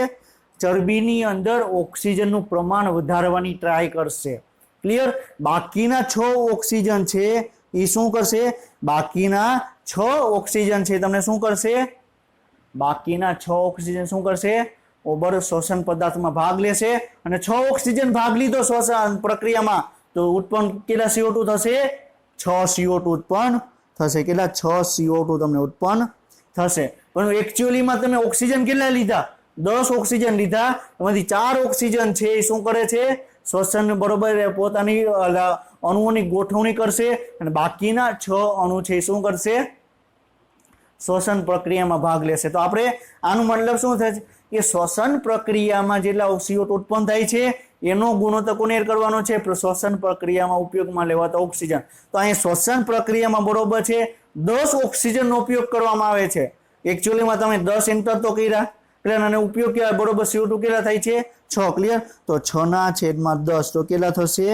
ચરબીની અંદર ઓક્સિજનનું પ્રમાણ વધારવાની ટ્રાય કરશે. ક્લિયર? બાકીના 6 ઓક્સિજન છે એ શું કરશે? બાકીના 6 ઓક્સિજન છે તમને શું કરશે? બાકીના 6 ઓક્સિજન શું કરશે? ઓબર શ્વસન પદાર્થમાં ભાગ લેશે અને 6 ઓક્સિજન ભાગ લીધો શ્વસન પ્રક્રિયામાં તો ઉત્પન્ન કેટલા CO2 થશે? 6 CO2 ઉત્પન્ન થશે. કેટલા? 6 CO2 તમને ઉત્પન્ન થશે. પણ એકચ્યુઅલીમાં તમે ઓક્સિજન કેટલા લીધા? 10 ઓક્સિજન લીધા. એમાંથી 4 ઓક્સિજન છે એ શું કરે છે? શ્વસન બરોબર પોતાની અણુઓની ગોઠવણી કરશે અને બાકીના 6 અણુ છે એ શું કરશે? શ્વસન પ્રક્રિયામાં ભાગ લેશે. તો આપણે આનું મતલબ શું થાય છે કે શ્વસન પ્રક્રિયામાં જેટલા CO2 ઉત્પન્ન થાય છે એનો ગુણોત્તર કોને એડ કરવાનો છે? શ્વસન પ્રક્રિયામાં ઉપયોગમાં લેવાતા ઓક્સિજન. તો અહીં શ્વસન પ્રક્રિયામાં બરોબર છે 10 ઓક્સિજનનો ઉપયોગ કરવામાં આવે છે. એકચ્યુઅલીમાં તમે 10 એન્ટર તો કર્યા એટલે અને ઉપયોગ કેટલા બરોબર CO2 કેટલા થાય છે? 6. ક્લિયર? તો 6/10 તો કેટલા થશે?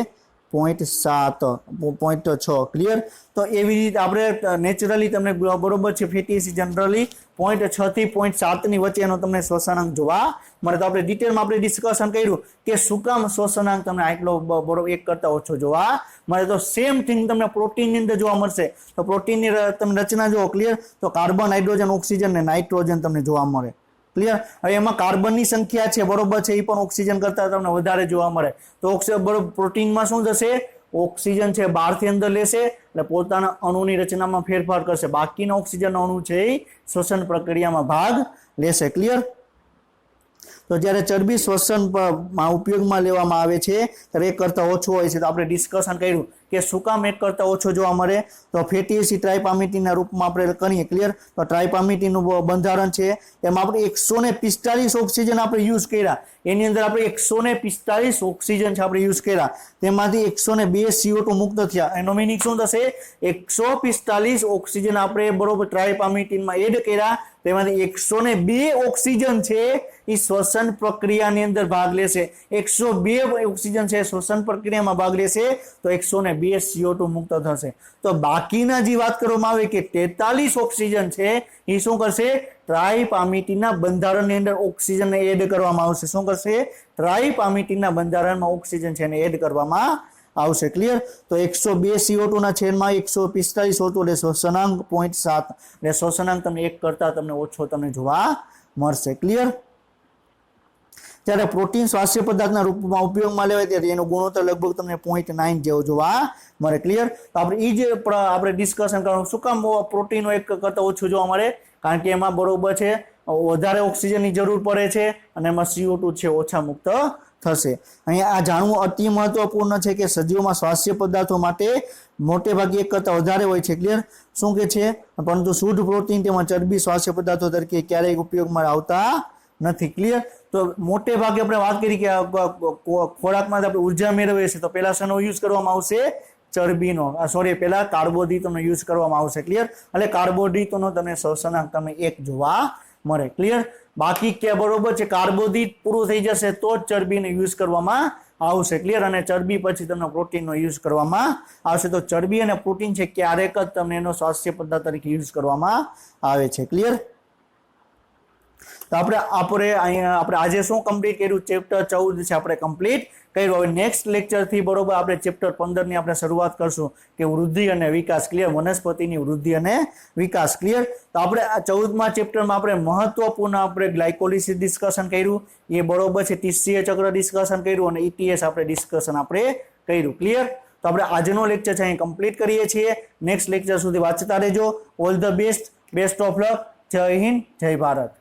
0.6. ક્લિયર? તો એવી રીતે આપણે નેચરલી તમને બરોબર છે ફેટી એસિડ જનરલી 0.6 થી 0.7 ની વચ્ચેનો તમને શ્વસનાંક જોવા મળે. તો આપણે ડિટેલમાં આપણે ડિસ્કશન કર્યું કે શું કામ શ્વસનાંક તમને આટલો બરોબર 1 કરતા ઓછો જોવા મળે. તો સેમ થિંગ તમને પ્રોટીનની અંદર જોવા મળશે. તો પ્રોટીનની તમે રચના જુઓ. ક્લિયર? તો કાર્બન, હાઇડ્રોજન, ઓક્સિજન ને નાઇટ્રોજન તમને જોવા મળે. ક્લિયર? હવે એમાં કાર્બનની સંખ્યા છે બરોબર છે એ પણ ઓક્સિજન કરતા તમને વધારે જોવા મળે. તો બરોબર પ્રોટીનમાં શું થશે? ઓક્સિજન છે બહારથી અંદર લેશે એટલે પોતાના અણુની રચનામાં ફેરફાર કરશે. બાકીના ઓક્સિજન અણુ છે એ શ્વસન પ્રક્રિયામાં ભાગ લેશે. ક્લિયર? તો જ્યારે ચરબી શ્વસનમાં ઉપયોગમાં લેવામાં આવે છે ત્યારે 1 કરતાં ઓછું હોય છે. તો આપણે ડિસ્કશન કર્યું કે શું કામ 1 કરતાં ઓછો જોવા મળે? તો ફેટી એસિડ ટ્રાઇપામિટીનના રૂપમાં આપણે કરીએ. ક્લિયર? તો ટ્રાઇપામિટીનનું બંધારણ છે એમાં આપણે 145 ઓક્સિજન આપણે યુઝ કર્યા. એની અંદર આપણે 145 ઓક્સિજન છે આપણે યુઝ કર્યા. તેમાંથી 102 CO2 મુક્ત થયા. એનો મિનિંગ શું થશે? 145 ઓક્સિજન આપણે બરોબર ટ્રાઇપામિટીનમાં એડ કર્યા. તેમાંથી 102 ઓક્સિજન છે એ શ્વસન પ્રક્રિયાની અંદર ભાગ લેશે. 102 ઓક્સિજન છે શ્વસન પ્રક્રિયામાં ભાગ લેશે તો 102 CO2 મુક્ત થશે. તો બાકીના જે વાત કરવામાં આવે કે 43 ઓક્સિજન છે એ શું કરશે? ટ્રાઇપામિટીનના બંધારણની અંદર ઓક્સિજનને એડ કરવામાં આવશે. શું કરશે? ટ્રાઇપામિટીનના બંધારણમાં ઓક્સિજન છે એને એડ કરવામાં આવશે. ક્લિયર? તો 102 CO2 ના છેદમાં 145 હોતું એટલે શ્વસનાંક 0.7 એટલે શ્વસનાંક તમને 1 કરતા તમને ઓછો તમને જોવા મળશે. ક્લિયર? જ્યારે પ્રોટીન સ્વાસ્થ્ય પદાર્થના રૂપમાં ઉપયોગમાં લેવાય ત્યારે એનો ગુણોત્તર લગભગ તમને 0.9 જેવો જોવા મળે. ક્લિયર? તો આપણે એ જ આપણે ડિસ્કશન કરવાનું શું કામ પ્રોટીનો 1 કરતા ઓછું જોવા મળે? કારણ કે એમાં બરોબર છે વધારે ઓક્સિજનની જરૂર પડે છે અને એમાં CO2 છે ઓછા મુક્ત થશે. અહીંયા આ જાણવું અતિ મહત્વપૂર્ણ છે કે સજીવોમાં સ્વાસ્થ્ય પદાર્થો માટે મોટે ભાગે 1 કરતાં વધારે હોય છે. ક્લિયર? શું કે છે? પરંતુ શુદ્ધ પ્રોટીન તેમાં ચરબી સ્વાસ્થ્ય પદાર્થો તરીકે ક્યારેય ઉપયોગમાં આવતા નથી. ક્લિયર? તો મોટે ભાગે આપણે વાત કરી કે ખોરાકમાં આપણે ઉર્જા મેળવીએ છીએ તો પહેલા શેનો યુઝ કરવામાં આવશે? ચરબીનો પહેલા કાર્બોદિતોનો યુઝ કરવામાં આવશે. ક્લિયર? એટલે કાર્બોદિતોનો તમને શ્વસનાંક તમે 1 જોવા મળે. ક્લિયર? બાકી કે બરોબર છે કાર્બોદિત પૂરું થઈ જશે તો જ ચરબીનો યુઝ કરવામાં આવશે. ક્લિયર? અને ચરબી પછી તમને પ્રોટીનનો યુઝ કરવામાં આવશે. તો ચરબી અને પ્રોટીન છે ક્યારેક જ તમને એનો સ્વાસ્થ્ય પદાર્થ તરીકે યુઝ કરવામાં આવે છે. ક્લિયર? તો આપણે આજે શું કમ્પ્લીટ કર્યું? ચેપ્ટર 14 છે આપણે કમ્પ્લીટ કર્યું. હવે નેક્સ્ટ લેક્ચરથી બરોબર આપણે ચેપ્ટર 15 ની આપણે શરૂઆત કરશું કે વૃદ્ધિ અને વિકાસ. ક્લિયર? વનસ્પતિની વૃદ્ધિ અને વિકાસ. ક્લિયર? તો આપણે આ 14મા ચેપ્ટરમાં આપણે મહત્વપૂર્ણ આપણે ગ્લાયકોલિસિસ ડિસ્કશન કર્યું. એ બરોબર છે TCA ચક્ર ડિસ્કશન કર્યું અને ETS આપણે ડિસ્કશન આપણે કર્યું. ક્લિયર? તો આપણે આજનો લેક્ચર છે અહીં કમ્પ્લીટ કરીએ છીએ. નેક્સ્ટ લેક્ચર સુધી વાંચતા રહેજો. All the best of luck. જય હિન્દ, જય ભારત.